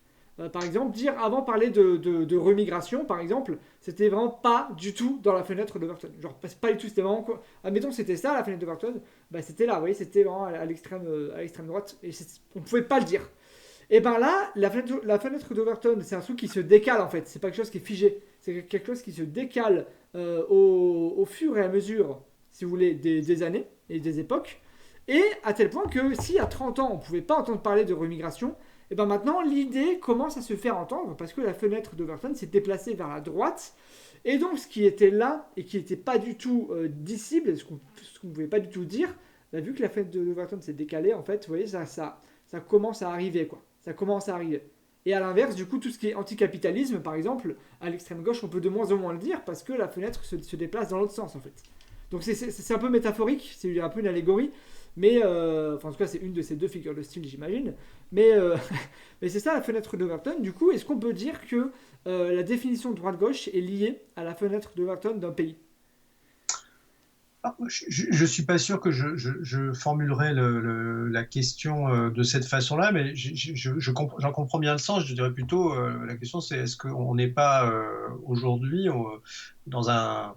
Par exemple, avant parler de remigration, par exemple, c'était vraiment pas du tout dans la fenêtre d'Overton. Genre, pas du tout, c'était vraiment quoi. Admettons, c'était ça, la fenêtre d'Overton, bah c'était là, vous voyez, c'était vraiment à l'extrême droite, et on pouvait pas le dire. Et ben là, la fenêtre d'Overton, c'est un truc qui se décale en fait, c'est pas quelque chose qui est figé, c'est quelque chose qui se décale au fur et à mesure, si vous voulez, des années et des époques, et à tel point que si à 30 ans, on pouvait pas entendre parler de remigration, et bien maintenant, l'idée commence à se faire entendre parce que la fenêtre d'Overton s'est déplacée vers la droite. Et donc, ce qui était là et qui n'était pas du tout dissible, ce qu'on ne pouvait pas du tout dire, bah, vu que la fenêtre d'Overton s'est décalée, en fait, vous voyez, ça commence à arriver, quoi. Ça commence à arriver. Et à l'inverse, du coup, tout ce qui est anticapitalisme, par exemple, à l'extrême gauche, on peut de moins en moins le dire parce que la fenêtre se déplace dans l'autre sens, en fait. Donc, c'est un peu métaphorique, c'est un peu une allégorie. Mais, en tout cas, c'est une de ces deux figures de style, j'imagine. Mais c'est ça la fenêtre d'Overton. Du coup, est-ce qu'on peut dire que la définition de droite-gauche est liée à la fenêtre d'Overton d'un pays? Je ne suis pas sûr que je formulerai la question de cette façon-là, mais j'en comprends bien le sens. Je dirais plutôt, la question c'est est-ce qu'on n'est pas aujourd'hui dans un...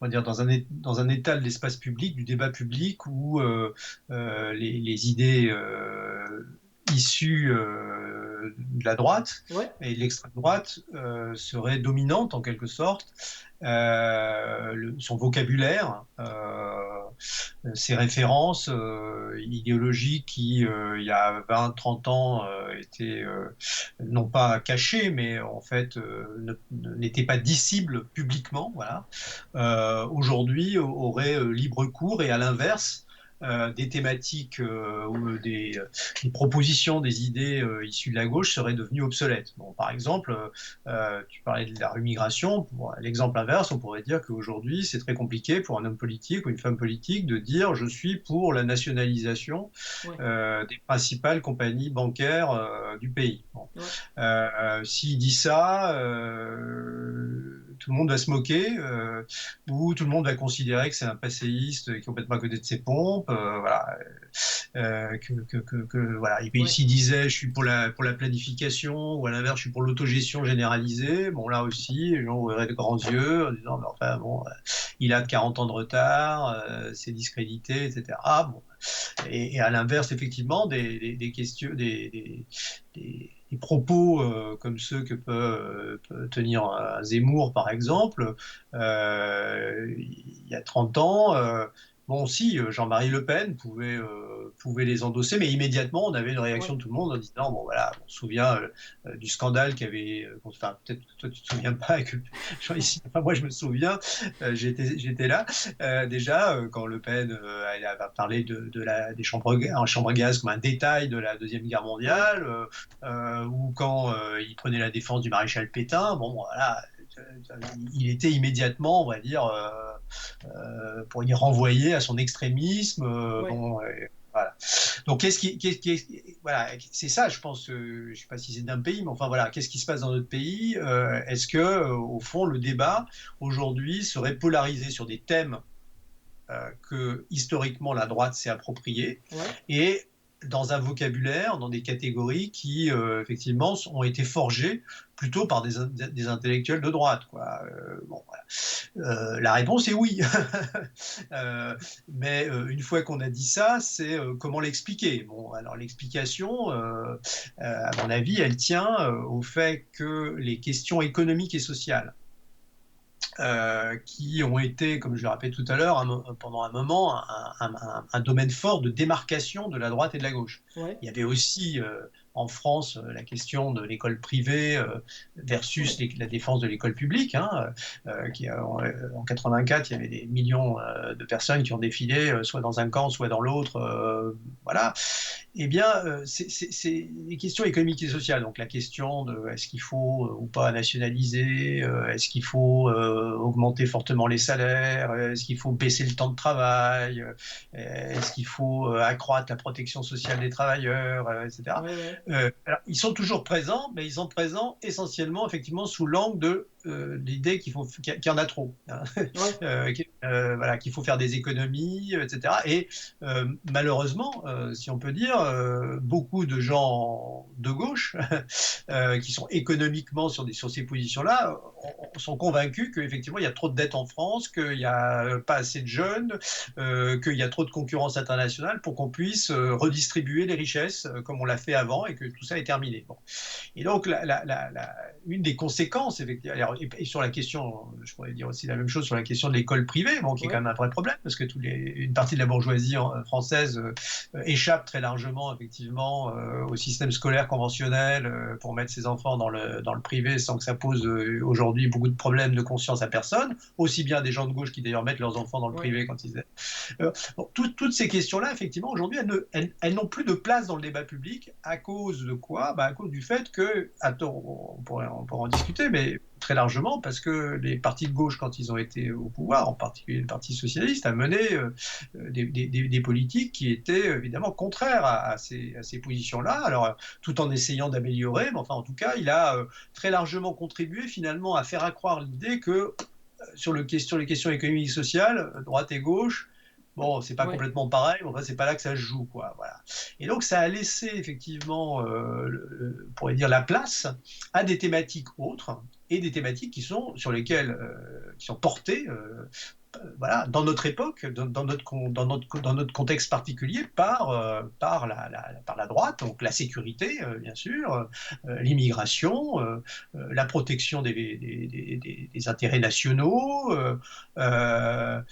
on va dire dans un état de l'espace public, du débat public, où les idées issues de la droite et de l'extrême droite seraient dominantes en quelque sorte. Son vocabulaire, ses références idéologiques qui, il y a 20-30 ans, étaient non pas cachées, mais en fait n'étaient pas dissibles publiquement, voilà. Aujourd'hui auraient libre cours, et à l'inverse, des thématiques ou des propositions, des idées issues de la gauche seraient devenues obsolètes. Bon, par exemple, tu parlais de la remigration. Pour l'exemple inverse, on pourrait dire qu'aujourd'hui, c'est très compliqué pour un homme politique ou une femme politique de dire « je suis pour la nationalisation des principales compagnies bancaires du pays ». Bon. S'il dit ça, tout le monde va se moquer, ou tout le monde va considérer que c'est un passéiste qui est complètement à côté de ses pompes, voilà. Voilà. Et puis s'il disait je suis pour la planification, ou à l'inverse je suis pour l'autogestion généralisée, bon là aussi les gens auraient de grands yeux en disant mais enfin bon, il a 40 ans de retard, c'est discrédité, etc. Bon. Et à l'inverse, effectivement, des questions, des propos comme ceux que peut tenir Zemmour, par exemple, il y a 30 ans, bon, si, Jean-Marie Le Pen pouvait les endosser, mais immédiatement, on avait une réaction de tout le monde en disant, bon, voilà, on se souvient du scandale qu'il y avait, enfin, peut-être que toi, tu te souviens pas, que ici, enfin, moi, je me souviens, j'étais là, déjà, quand Le Pen elle avait parlé des chambres à gaz comme un détail de la Deuxième Guerre mondiale, ou quand il prenait la défense du maréchal Pétain, bon, voilà, il était immédiatement, on va dire, pour y renvoyer à son extrémisme. Bon, voilà. Donc, voilà, c'est ça, je pense, je ne sais pas si c'est d'un pays, mais enfin voilà, qu'est-ce qui se passe dans notre pays? Est-ce que, au fond, le débat aujourd'hui serait polarisé sur des thèmes que historiquement la droite s'est approprié, et dans un vocabulaire, dans des catégories qui effectivement ont été forgées plutôt par des intellectuels de droite, quoi. Bon, voilà. La réponse est oui. Mais une fois qu'on a dit ça, c'est comment l'expliquer. Bon, alors l'explication, à mon avis, elle tient au fait que les questions économiques et sociales qui ont été, comme je le rappelais tout à l'heure, pendant un moment, un domaine fort de démarcation de la droite et de la gauche. Il y avait aussi en France la question de l'école privée versus la défense de l'école publique. En 84, il y avait des millions de personnes qui ont défilé, soit dans un camp, soit dans l'autre. Voilà. Eh bien, c'est les questions économiques et sociales. Donc la question de est-ce qu'il faut ou pas nationaliser, est-ce qu'il faut augmenter fortement les salaires, est-ce qu'il faut baisser le temps de travail, est-ce qu'il faut accroître la protection sociale des travailleurs, etc. Alors, ils sont toujours présents, mais ils sont présents essentiellement effectivement sous l'angle de l'idée qu'il y en a trop, hein. Voilà, qu'il faut faire des économies, etc. Et malheureusement, si on peut dire, beaucoup de gens de gauche qui sont économiquement sur ces positions-là sont convaincus qu'effectivement il y a trop de dettes en France, qu'il n'y a pas assez de jeunes, qu'il y a trop de concurrence internationale pour qu'on puisse redistribuer les richesses comme on l'a fait avant et que tout ça est terminé. Bon. Et donc une des conséquences, effectivement, et sur la question, je pourrais dire aussi la même chose sur la question de l'école privée, bon, qui est quand même un vrai problème, parce que une partie de la bourgeoisie française échappe très largement, effectivement, au système scolaire conventionnel pour mettre ses enfants dans le privé sans que ça pose aujourd'hui beaucoup de problèmes de conscience à personne, aussi bien des gens de gauche qui d'ailleurs mettent leurs enfants dans le privé quand ils... toutes ces questions-là, effectivement, aujourd'hui, elles n'ont plus de place dans le débat public. À cause de quoi? À cause du fait que, on pourrait en discuter, mais très largement, parce que les partis de gauche, quand ils ont été au pouvoir, en particulier le Parti socialiste, a mené des politiques qui étaient évidemment contraires à ces positions-là, alors tout en essayant d'améliorer, mais enfin en tout cas, il a très largement contribué finalement à faire accroire l'idée que sur les questions économiques et sociales, droite et gauche, bon, c'est pas complètement pareil, mais enfin, c'est pas là que ça se joue, quoi. Voilà. Et donc, ça a laissé effectivement, on pourrait dire, la place à des thématiques autres et des thématiques qui sont portées, voilà, dans notre époque, dans notre contexte particulier, par la droite, donc la sécurité, bien sûr, l'immigration, la protection des intérêts nationaux, la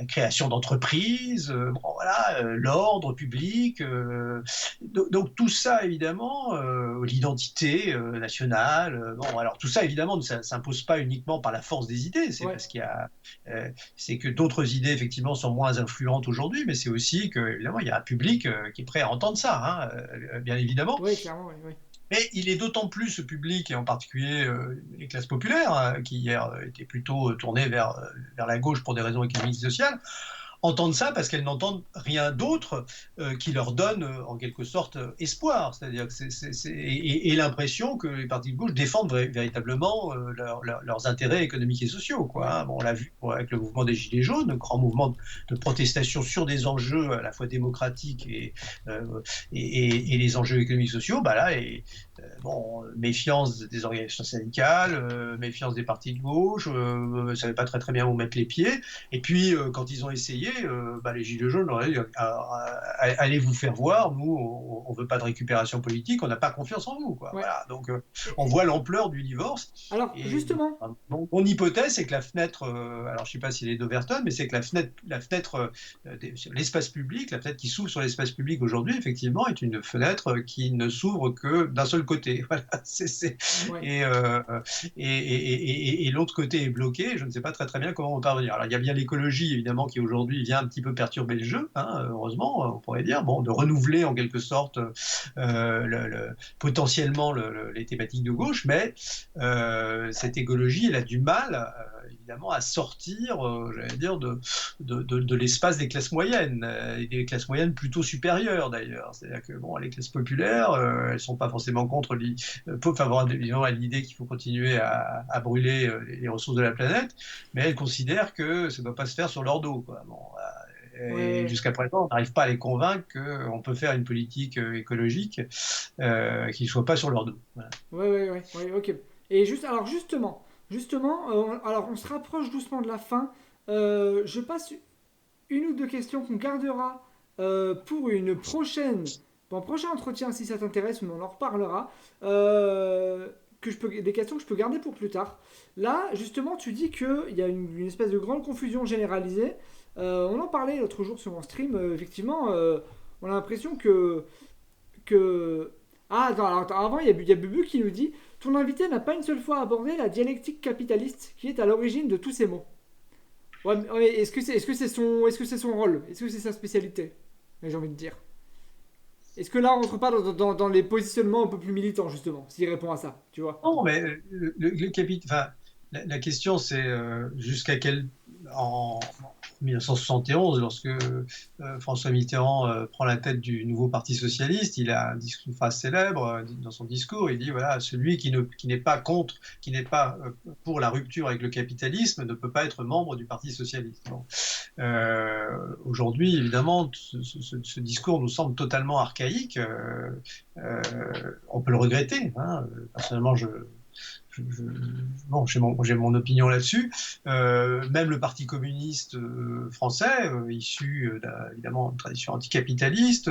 création d'entreprises, bon, voilà, l'ordre public. Donc tout ça, évidemment, l'identité nationale. Bon, alors tout ça, évidemment, ne s'impose pas uniquement par la force des idées, c'est parce c'est que d'autres idées, effectivement, sont moins influentes aujourd'hui, mais c'est aussi qu'évidemment, il y a un public qui est prêt à entendre ça, hein, bien évidemment. Oui, clairement, oui. Mais il est d'autant plus ce public, et en particulier les classes populaires, hein, qui hier étaient plutôt tournées vers la gauche pour des raisons économiques et sociales, entendent ça parce qu'elles n'entendent rien d'autre qui leur donne en quelque sorte espoir, c'est-à-dire que et l'impression que les partis de gauche défendent véritablement leurs intérêts économiques et sociaux, quoi, hein. Bon, on l'a vu avec le mouvement des Gilets jaunes, un grand mouvement de protestation sur des enjeux à la fois démocratiques et les enjeux économiques et sociaux, là, bon, méfiance des organisations syndicales, méfiance des partis de gauche, ne savaient pas très bien où mettre les pieds, et puis quand ils ont essayé, les Gilets jaunes leur ont dit allez vous faire voir, nous on veut pas de récupération politique, on n'a pas confiance en vous, quoi. Voilà, donc on voit l'ampleur du divorce. Alors justement, mon hypothèse, c'est que la fenêtre, alors je sais pas s'il est d'Overton, mais c'est que la fenêtre sur l'espace public, la fenêtre qui s'ouvre sur l'espace public aujourd'hui, effectivement, est une fenêtre qui ne s'ouvre que d'un seul côté. Voilà, et l'autre côté est bloqué, je ne sais pas très bien comment on peut parvenir. Alors il y a bien l'écologie, évidemment, qui aujourd'hui vient un petit peu perturber le jeu, hein, heureusement, on pourrait dire, bon, de renouveler en quelque sorte potentiellement les thématiques de gauche, mais cette écologie, elle a du mal, évidemment à sortir, j'allais dire, de l'espace des classes moyennes, et des classes moyennes plutôt supérieures d'ailleurs. C'est-à-dire que bon, les classes populaires, elles sont pas forcément peu favorables évidemment à l'idée qu'il faut continuer à brûler les ressources de la planète, mais elles considèrent que ça ne doit pas se faire sur leur dos, quoi. Bon, et jusqu'à présent, on n'arrive pas à les convaincre qu'on peut faire une politique écologique qui ne soit pas sur leur dos. Voilà. Ouais, ok. Et justement, alors on se rapproche doucement de la fin. Je passe une ou deux questions qu'on gardera pour pour un prochain entretien si ça t'intéresse, mais on en reparlera. Des questions que je peux garder pour plus tard. Là, justement, tu dis qu'il y a une espèce de grande confusion généralisée. On en parlait l'autre jour sur mon stream. Effectivement, on a l'impression que... Ah, attends, alors, avant, il y a Bubu qui nous dit: ton invité n'a pas une seule fois abordé la dialectique capitaliste qui est à l'origine de tous ces mots. Ouais, est-ce que c'est son rôle? Est-ce que c'est sa spécialité? J'ai envie de dire. Est-ce que là, on rentre pas dans les positionnements un peu plus militants, justement, s'il répond à ça, tu vois? Non, mais enfin, la question, c'est jusqu'à quel... En 1971, lorsque François Mitterrand prend la tête du nouveau Parti socialiste, il a une phrase célèbre dans son discours. Il dit, voilà, celui qui n'est pas pour la rupture avec le capitalisme ne peut pas être membre du Parti socialiste. Bon. Aujourd'hui, évidemment, ce discours nous semble totalement archaïque. On peut le regretter. Hein. Personnellement, bon, j'ai mon opinion là-dessus. Même le Parti communiste français, issu évidemment d'une tradition anticapitaliste,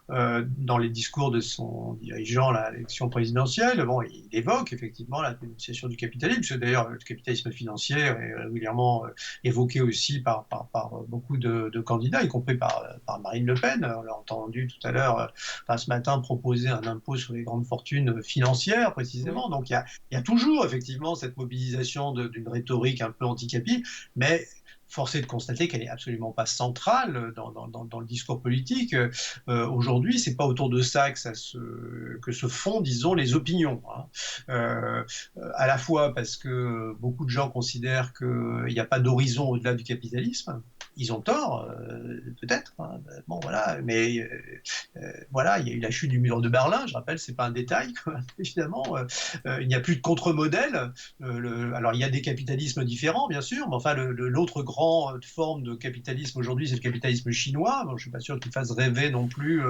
dans les discours de son dirigeant à l'élection présidentielle, bon, il évoque effectivement la dénonciation du capitalisme. Parce que d'ailleurs, le capitalisme financier est régulièrement évoqué aussi par beaucoup de candidats, y compris par Marine Le Pen. On l'a entendu tout à l'heure, ce matin, proposer un impôt sur les grandes fortunes financières, précisément. Donc il y a toujours effectivement cette mobilisation d'une rhétorique un peu anti-capi, mais force est de constater qu'elle n'est absolument pas centrale dans le discours politique. Aujourd'hui, c'est pas autour de ça que se font, disons, les opinions. Hein. À la fois parce que beaucoup de gens considèrent qu'il n'y a pas d'horizon au-delà du capitalisme. Ils ont tort, peut-être. Hein. Bon, voilà, mais voilà, il y a eu la chute du mur de Berlin. Je rappelle, c'est pas un détail, quoi. Évidemment. Il n'y a plus de contre-modèle. Alors, il y a des capitalismes différents, bien sûr, mais enfin, l'autre grande forme de capitalisme aujourd'hui, c'est le capitalisme chinois. Bon, je ne suis pas sûr qu'il fasse rêver non plus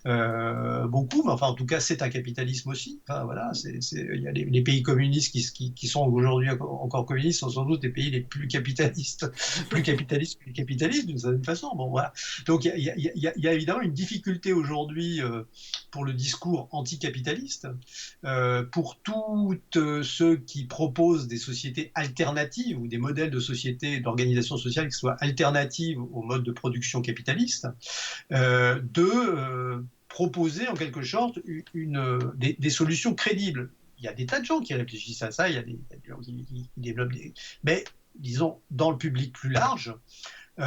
beaucoup, mais enfin, en tout cas, c'est un capitalisme aussi. Enfin, voilà, il y a les pays communistes qui sont aujourd'hui encore communistes, sont sans doute les pays les plus capitalistes que les capitalistes, d'une certaine façon. Bon, voilà. Donc, il y a évidemment une difficulté aujourd'hui pour le discours anticapitaliste, pour tous ceux qui proposent des sociétés alternatives ou des modèles de société, d'organisation sociale qui soient alternatives au mode de production capitaliste, de proposer en quelque sorte des solutions crédibles. Il y a des tas de gens qui réfléchissent à ça, il y a des gens qui développent des... Mais, disons, dans le public plus large, il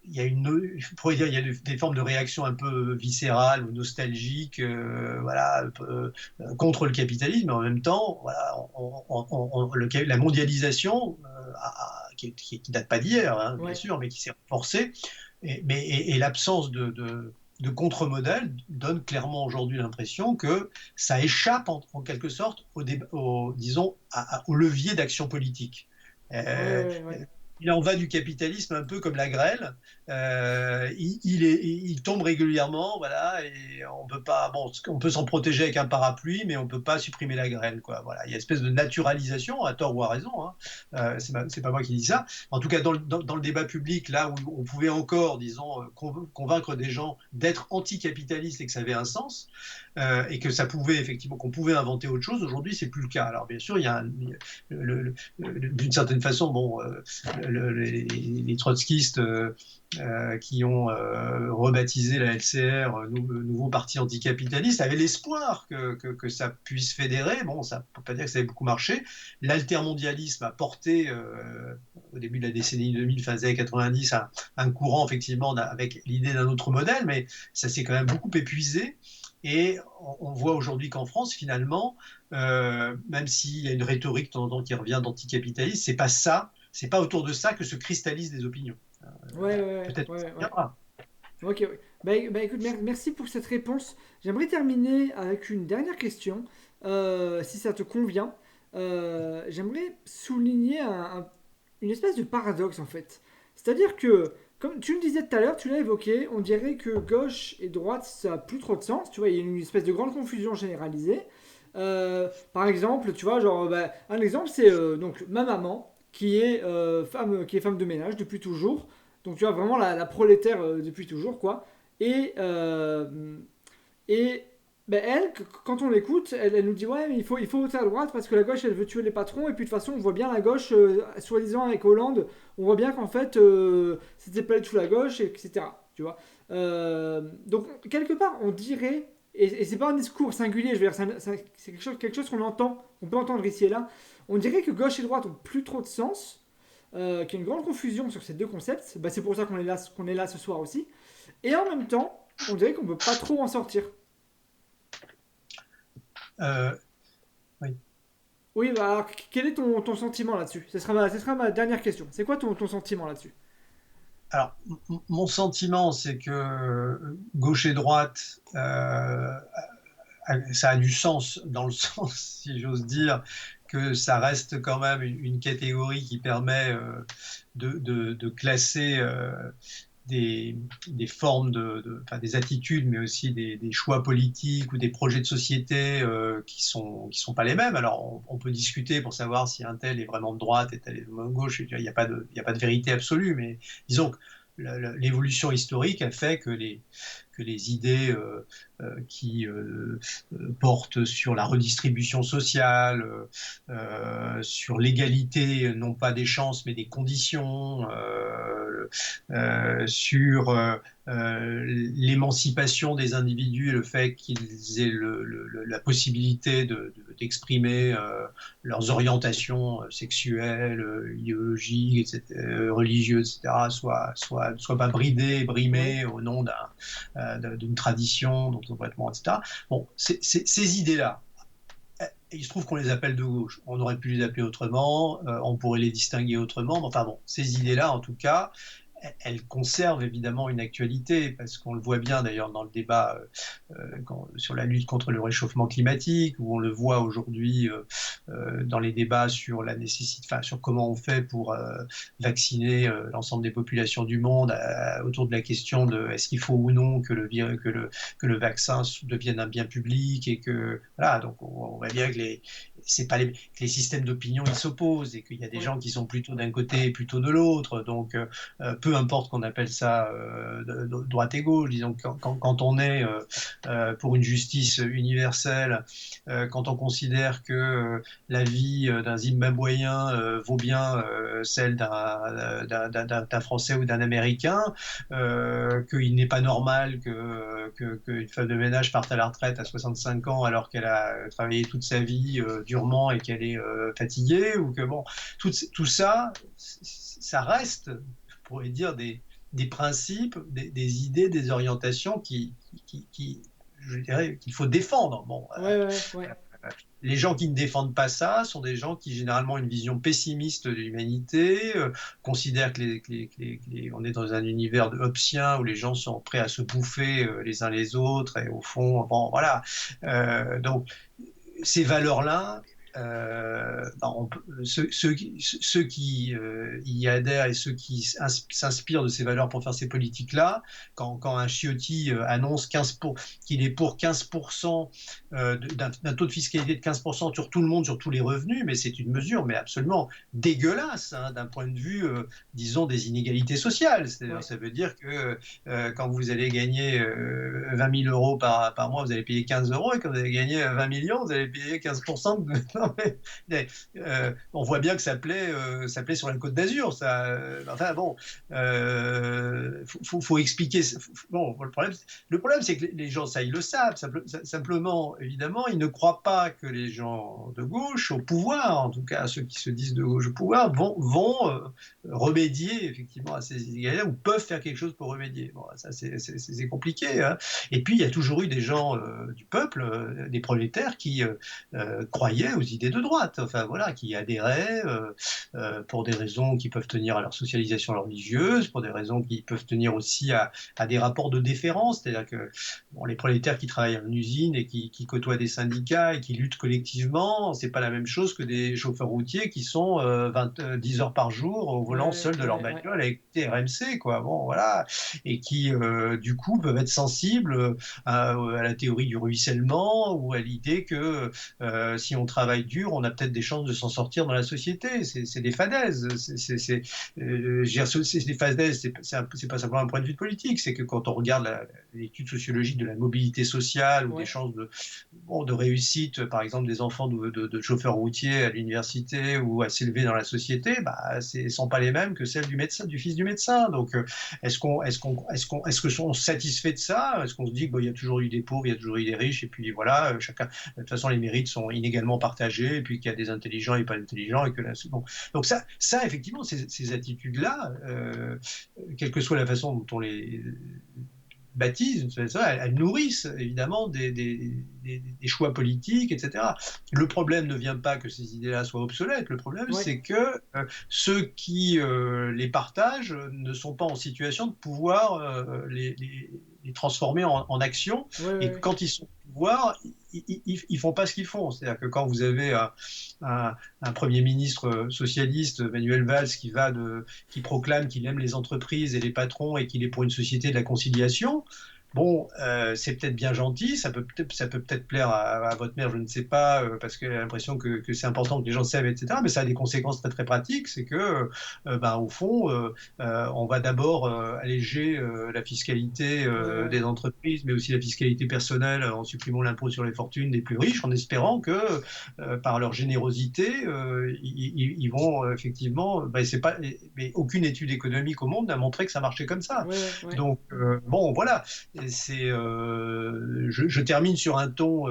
y a des formes de réaction un peu viscérales ou nostalgiques, voilà, contre le capitalisme, mais en même temps, voilà, la mondialisation, qui date pas d'hier, hein, bien sûr, mais qui s'est renforcée, et l'absence de contre-modèle donne clairement aujourd'hui l'impression que ça échappe en quelque sorte disons, au levier d'action politique. Il en va du capitalisme un peu comme la grêle. Il tombe régulièrement, voilà, et on peut s'en protéger avec un parapluie, mais on ne peut pas supprimer la grêle, quoi. Voilà, il y a une espèce de naturalisation, à tort ou à raison. Hein. C'est pas moi qui dis ça. En tout cas, dans le débat public, là où on pouvait encore, disons, convaincre des gens d'être anticapitalistes et que ça avait un sens, et que qu'on pouvait inventer autre chose. Aujourd'hui, c'est plus le cas. Alors bien sûr, il y a d'une certaine façon, bon, les trotskistes qui ont rebaptisé la LCR Nouveau Parti Anticapitaliste, avaient l'espoir que ça puisse fédérer. Bon, ça ne peut pas dire que ça ait beaucoup marché. L'altermondialisme a porté, au début de la décennie 2000, fin des années 90, un courant, effectivement, avec l'idée d'un autre modèle, mais ça s'est quand même beaucoup épuisé. Et on voit aujourd'hui qu'en France, finalement, même s'il y a une rhétorique de temps en temps qui revient d'anticapitalisme, c'est pas autour de ça que se cristallisent des opinions. Peut-être que ça viendra. Ok, ouais. Écoute, merci pour cette réponse. J'aimerais terminer avec une dernière question, si ça te convient. J'aimerais souligner une espèce de paradoxe en fait. C'est-à-dire que, comme tu le disais tout à l'heure, tu l'as évoqué, on dirait que gauche et droite, ça n'a plus trop de sens. Tu vois, il y a une espèce de grande confusion généralisée. Par exemple, tu vois, genre, un exemple, c'est donc ma maman qui est femme de ménage depuis toujours. Donc tu vois vraiment la prolétaire depuis toujours quoi. Et et elle, quand on l'écoute, elle nous dit ouais mais il faut voter à droite parce que la gauche elle veut tuer les patrons et puis de toute façon on voit bien la gauche soi-disant avec Hollande, on voit bien qu'en fait c'était pas du tout la gauche etc. Tu vois. Donc quelque part on dirait et c'est pas un discours singulier, je veux dire c'est quelque chose qu'on entend, on peut entendre ici et là. On dirait que gauche et droite ont plus trop de sens, qu'il y a une grande confusion sur ces deux concepts. C'est pour ça qu'on est là ce soir aussi. Et en même temps, on dirait qu'on ne peut pas trop en sortir. Euh, oui. Oui, alors, quel est ton sentiment là-dessus? Ce sera ma dernière question. C'est quoi ton sentiment là-dessus? Alors, mon sentiment, c'est que gauche et droite, ça a du sens, dans le sens, si j'ose dire, que ça reste quand même une catégorie qui permet de classer des formes enfin, des attitudes, mais aussi des choix politiques ou des projets de société qui sont pas les mêmes. Alors, on peut discuter pour savoir si un tel est vraiment de droite et tel est de gauche. Il n'y a pas de vérité absolue, mais disons que l'évolution historique a fait que les idées qui portent sur la redistribution sociale, sur l'égalité, non pas des chances, mais des conditions, sur l'émancipation des individus et le fait qu'ils aient la possibilité d'exprimer leurs orientations sexuelles, idéologiques, etc., religieuses, etc., soit pas bridées, brimées au nom d'une tradition, d'un vêtement, etc. Bon, ces idées-là, il se trouve qu'on les appelle de gauche. On aurait pu les appeler autrement, on pourrait les distinguer autrement, mais enfin bon, ces idées-là, en tout cas, elles conservent évidemment une actualité, parce qu'on le voit bien d'ailleurs dans le débat sur la lutte contre le réchauffement climatique, où on le voit aujourd'hui dans les débats sur la nécessité, enfin, sur comment on fait pour vacciner l'ensemble des populations du monde autour de la question de est-ce qu'il faut ou non que le vaccin devienne un bien public, et que voilà, donc on voit bien que c'est pas que les systèmes d'opinion ils s'opposent, et qu'il y a des gens qui sont plutôt d'un côté et plutôt de l'autre, donc peu importe qu'on appelle ça de droite et gauche, disons, quand on est pour une justice universelle, quand on considère que la vie d'un Zimbabwéen vaut bien celle d'un Français ou d'un Américain, qu'il n'est pas normal qu'une femme de ménage parte à la retraite à 65 ans alors qu'elle a travaillé toute sa vie durement et qu'elle est fatiguée, ou que bon, tout ça, ça reste, je pourrais dire, des principes, des idées, des orientations je dirais, qu'il faut défendre. Bon, Ouais. les gens qui ne défendent pas ça sont des gens qui généralement ont une vision pessimiste de l'humanité, considèrent on est dans un univers hobbesien où les gens sont prêts à se bouffer les uns les autres, et au fond, bon, voilà. Donc, ces valeurs-là, ceux qui y adhèrent et ceux qui s'inspirent de ces valeurs pour faire ces politiques-là, quand un Ciotti annonce qu'il est pour 15% d'un taux de fiscalité de 15% sur tout le monde, sur tous les revenus, mais c'est une mesure mais absolument dégueulasse d'un point de vue, disons, des inégalités sociales. C'est-à-dire, ça veut dire que quand vous allez gagner 20 000 euros par mois, vous allez payer 15 euros, et quand vous allez gagner 20 millions, vous allez payer 15% On voit bien que ça plaît sur la Côte d'Azur. Enfin bon, faut expliquer. Bon, le problème, c'est que les gens, ça, ils le savent. Simplement, évidemment, ils ne croient pas que les gens de gauche au pouvoir, en tout cas ceux qui se disent de gauche au pouvoir, vont remédier effectivement à ces inégalités ou peuvent faire quelque chose pour remédier. Bon, ça, c'est compliqué. Hein. Et puis, il y a toujours eu des gens du peuple, des prolétaires qui croyaient aux idées de droite, enfin voilà, qui adhéraient pour des raisons qui peuvent tenir à leur socialisation religieuse, pour des raisons qui peuvent tenir aussi à des rapports de déférence, c'est-à-dire que bon, les prolétaires qui travaillent en usine et qui côtoient des syndicats et qui luttent collectivement, c'est pas la même chose que des chauffeurs routiers qui sont 10 heures par jour au volant seuls de leur bagnole avec des RMC, quoi. Bon, voilà, et qui du coup peuvent être sensibles à la théorie du ruissellement ou à l'idée que si on travaille dur, on a peut-être des chances de s'en sortir dans la société. C'est des fadaises. C'est des fadaises. C'est pas simplement un point de vue politique. C'est que quand on regarde l'étude sociologique de la mobilité sociale ou des chances de réussite, par exemple des enfants de chauffeurs routiers à l'université ou à s'élever dans la société, bah, sont pas les mêmes que celles du fils du médecin. Donc, est-ce que sont satisfaits de ça? Est-ce qu'on se dit qu'il y a toujours eu des pauvres, il y a toujours eu des riches, et puis voilà, chacun, de toute façon, les mérites sont inégalement partagés, et puis qu'il y a des intelligents et pas intelligents, et que là, bon. Donc ça, effectivement, ces attitudes-là, quelle que soit la façon dont on les baptise, elles nourrissent évidemment des choix politiques, etc. Le problème ne vient pas que ces idées-là soient obsolètes, le problème c'est que ceux qui les partagent ne sont pas en situation de pouvoir les transformer en action, et quand ils sont au pouvoir, ils font pas ce qu'ils font. C'est-à-dire que quand vous avez un Premier ministre socialiste, Manuel Valls, qui proclame qu'il aime les entreprises et les patrons et qu'il est pour une société de la conciliation, bon, c'est peut-être bien gentil, ça peut peut-être plaire à votre mère, je ne sais pas, parce qu'elle a l'impression que c'est important que les gens savent, etc. Mais ça a des conséquences très très pratiques, c'est que, au fond, on va d'abord alléger la fiscalité des entreprises, mais aussi la fiscalité personnelle en supprimant l'impôt sur les fortunes des plus riches, en espérant que, par leur générosité, ils vont effectivement, mais aucune étude économique au monde n'a montré que ça marchait comme ça. Donc, bon, voilà. Je termine sur un ton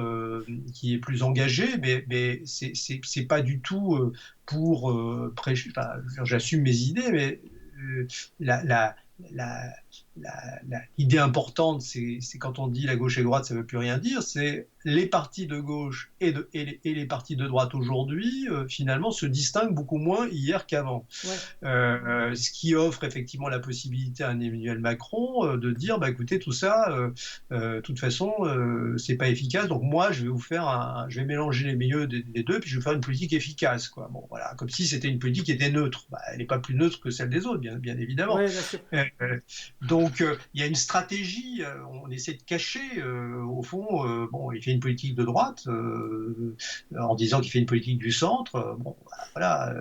qui est plus engagé, mais c'est pas du tout pour prêcher. Enfin, j'assume mes idées, mais l'idée importante, c'est quand on dit la gauche et droite, ça ne veut plus rien dire. C'est les partis de gauche et les partis de droite aujourd'hui, finalement, se distinguent beaucoup moins hier qu'avant. Ce qui offre effectivement la possibilité à un Emmanuel Macron de dire, écoutez, tout ça, de toute façon, c'est pas efficace. Donc moi, je vais mélanger les meilleurs des deux, puis je vais faire une politique efficace, quoi. Bon, voilà, comme si c'était une politique qui était neutre. Elle n'est pas plus neutre que celle des autres, bien évidemment. Bien sûr. Donc, il y a une stratégie. On essaie de cacher, au fond, il fait une politique de droite en disant qu'il fait une politique du centre. Voilà.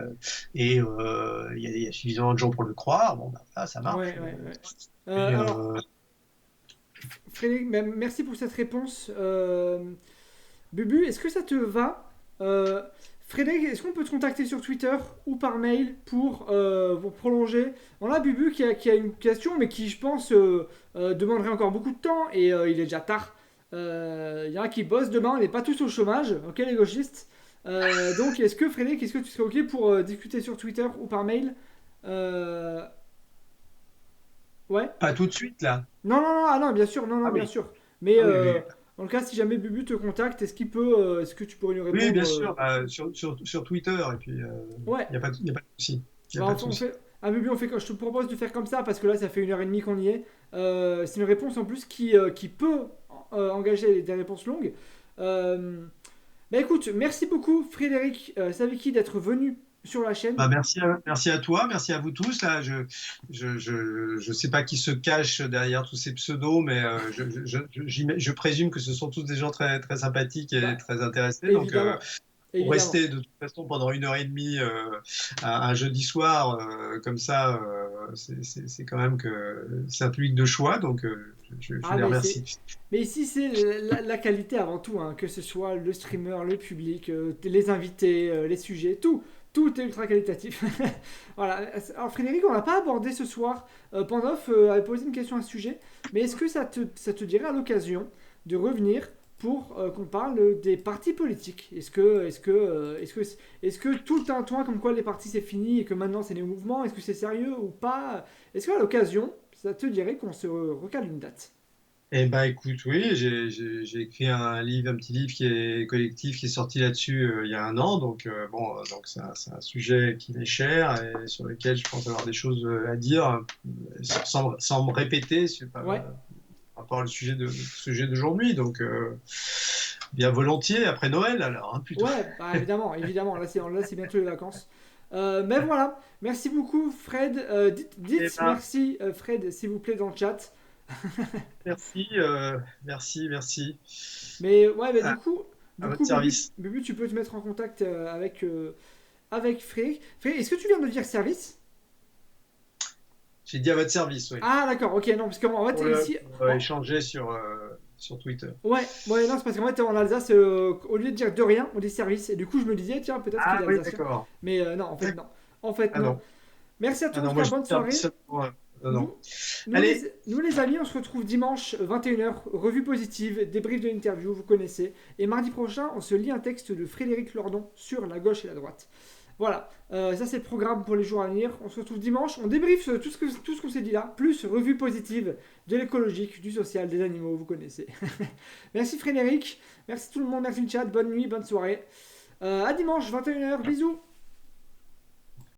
Et il y a suffisamment de gens pour le croire. Voilà, ça marche. Alors, Frédéric, merci pour cette réponse. Bubu, est-ce que ça te va Frédéric, est-ce qu'on peut te contacter sur Twitter ou par mail pour prolonger? On a Bubu qui a une question, mais qui, je pense, demanderait encore beaucoup de temps, et il est déjà tard. Il y en a qui bossent demain, on n'est pas tous au chômage, ok les gauchistes. Donc Frédéric, est-ce que tu serais ok pour discuter sur Twitter ou par mail? Ouais. Pas tout de suite là. Non, bien sûr, bien sûr. Mais dans le cas, si jamais Bubu te contacte, est-ce que tu pourrais lui répondre? Oui, bien sûr, sur Twitter, et puis il n'y a pas de souci. Bubu, je te propose de faire comme ça, parce que là, ça fait 1h30 qu'on y est. C'est une réponse en plus qui peut engager des réponses longues. Écoute, merci beaucoup Frédéric Savicki d'être venu sur la chaîne. Merci à toi, merci à vous tous. Là, je sais pas qui se cache derrière tous ces pseudos, mais je présume que ce sont tous des gens très, très sympathiques et très intéressés. Donc, pour rester de toute façon pendant 1h30 un jeudi soir comme ça, c'est quand même que c'est un public de choix. Donc, je Ah, les mais remercie. mais ici, c'est la qualité avant tout, hein, que ce soit le streamer, le public, les invités, les sujets, tout est ultra qualitatif. Voilà. Alors Frédéric, on n'a pas abordé ce soir. Pandolf avait posé une question à ce sujet, mais est-ce que ça te dirait à l'occasion de revenir pour qu'on parle des partis politiques? Est-ce que tout le tintouin comme quoi les partis c'est fini et que maintenant c'est les mouvements, est-ce que c'est sérieux ou pas? Est-ce qu'à l'occasion, ça te dirait qu'on se recale une date? Eh ben, écoute, oui, j'ai écrit un petit livre qui est collectif, qui est sorti là-dessus il y a un an. Donc, bon, donc c'est un sujet qui m'est cher et sur lequel je pense avoir des choses à dire sans me répéter Ouais, par rapport au sujet d'aujourd'hui. Donc, bien volontiers après Noël, alors, hein, plutôt. ouais, bah, évidemment, évidemment. Là, c'est bientôt les vacances. Mais voilà, merci beaucoup, Fred. Eh Dites ben, merci, Fred, s'il vous plaît, dans le chat. merci, merci. Mais ouais, mais du À, coup, à du votre coup, Bubu, service. Bubu, tu peux te mettre en contact avec Frédéric. Frédéric, est-ce que tu viens de dire service? J'ai dit à votre service, oui. Ah, d'accord, ok, non, parce qu'en fait, ici. Pour échanger sur Twitter. Ouais, ouais, non, c'est parce qu'en fait, en Alsace, au lieu de dire de rien, on dit service. Et du coup, je me disais, tiens, peut-être qu'il Ah est oui, alsacien. d'accord. Mais non, en fait, non. En fait, Ah non. non. Merci à Ah tous, en non, tout moi cas, je bonne servi soirée. seulement. Non, non. Nous, nous, Allez, nous, les amis, on se retrouve dimanche 21h, revue positive, débrief de l'interview, vous connaissez. Et mardi prochain, on se lit un texte de Frédéric Lordon sur la gauche et la droite. Voilà, ça c'est le programme pour les jours à venir. On se retrouve dimanche, on débriefe tout ce qu'on s'est dit là, plus revue positive de l'écologique, du social, des animaux, vous connaissez. Merci Frédéric, merci tout le monde, merci le chat, bonne nuit, bonne soirée. À dimanche 21h, bisous.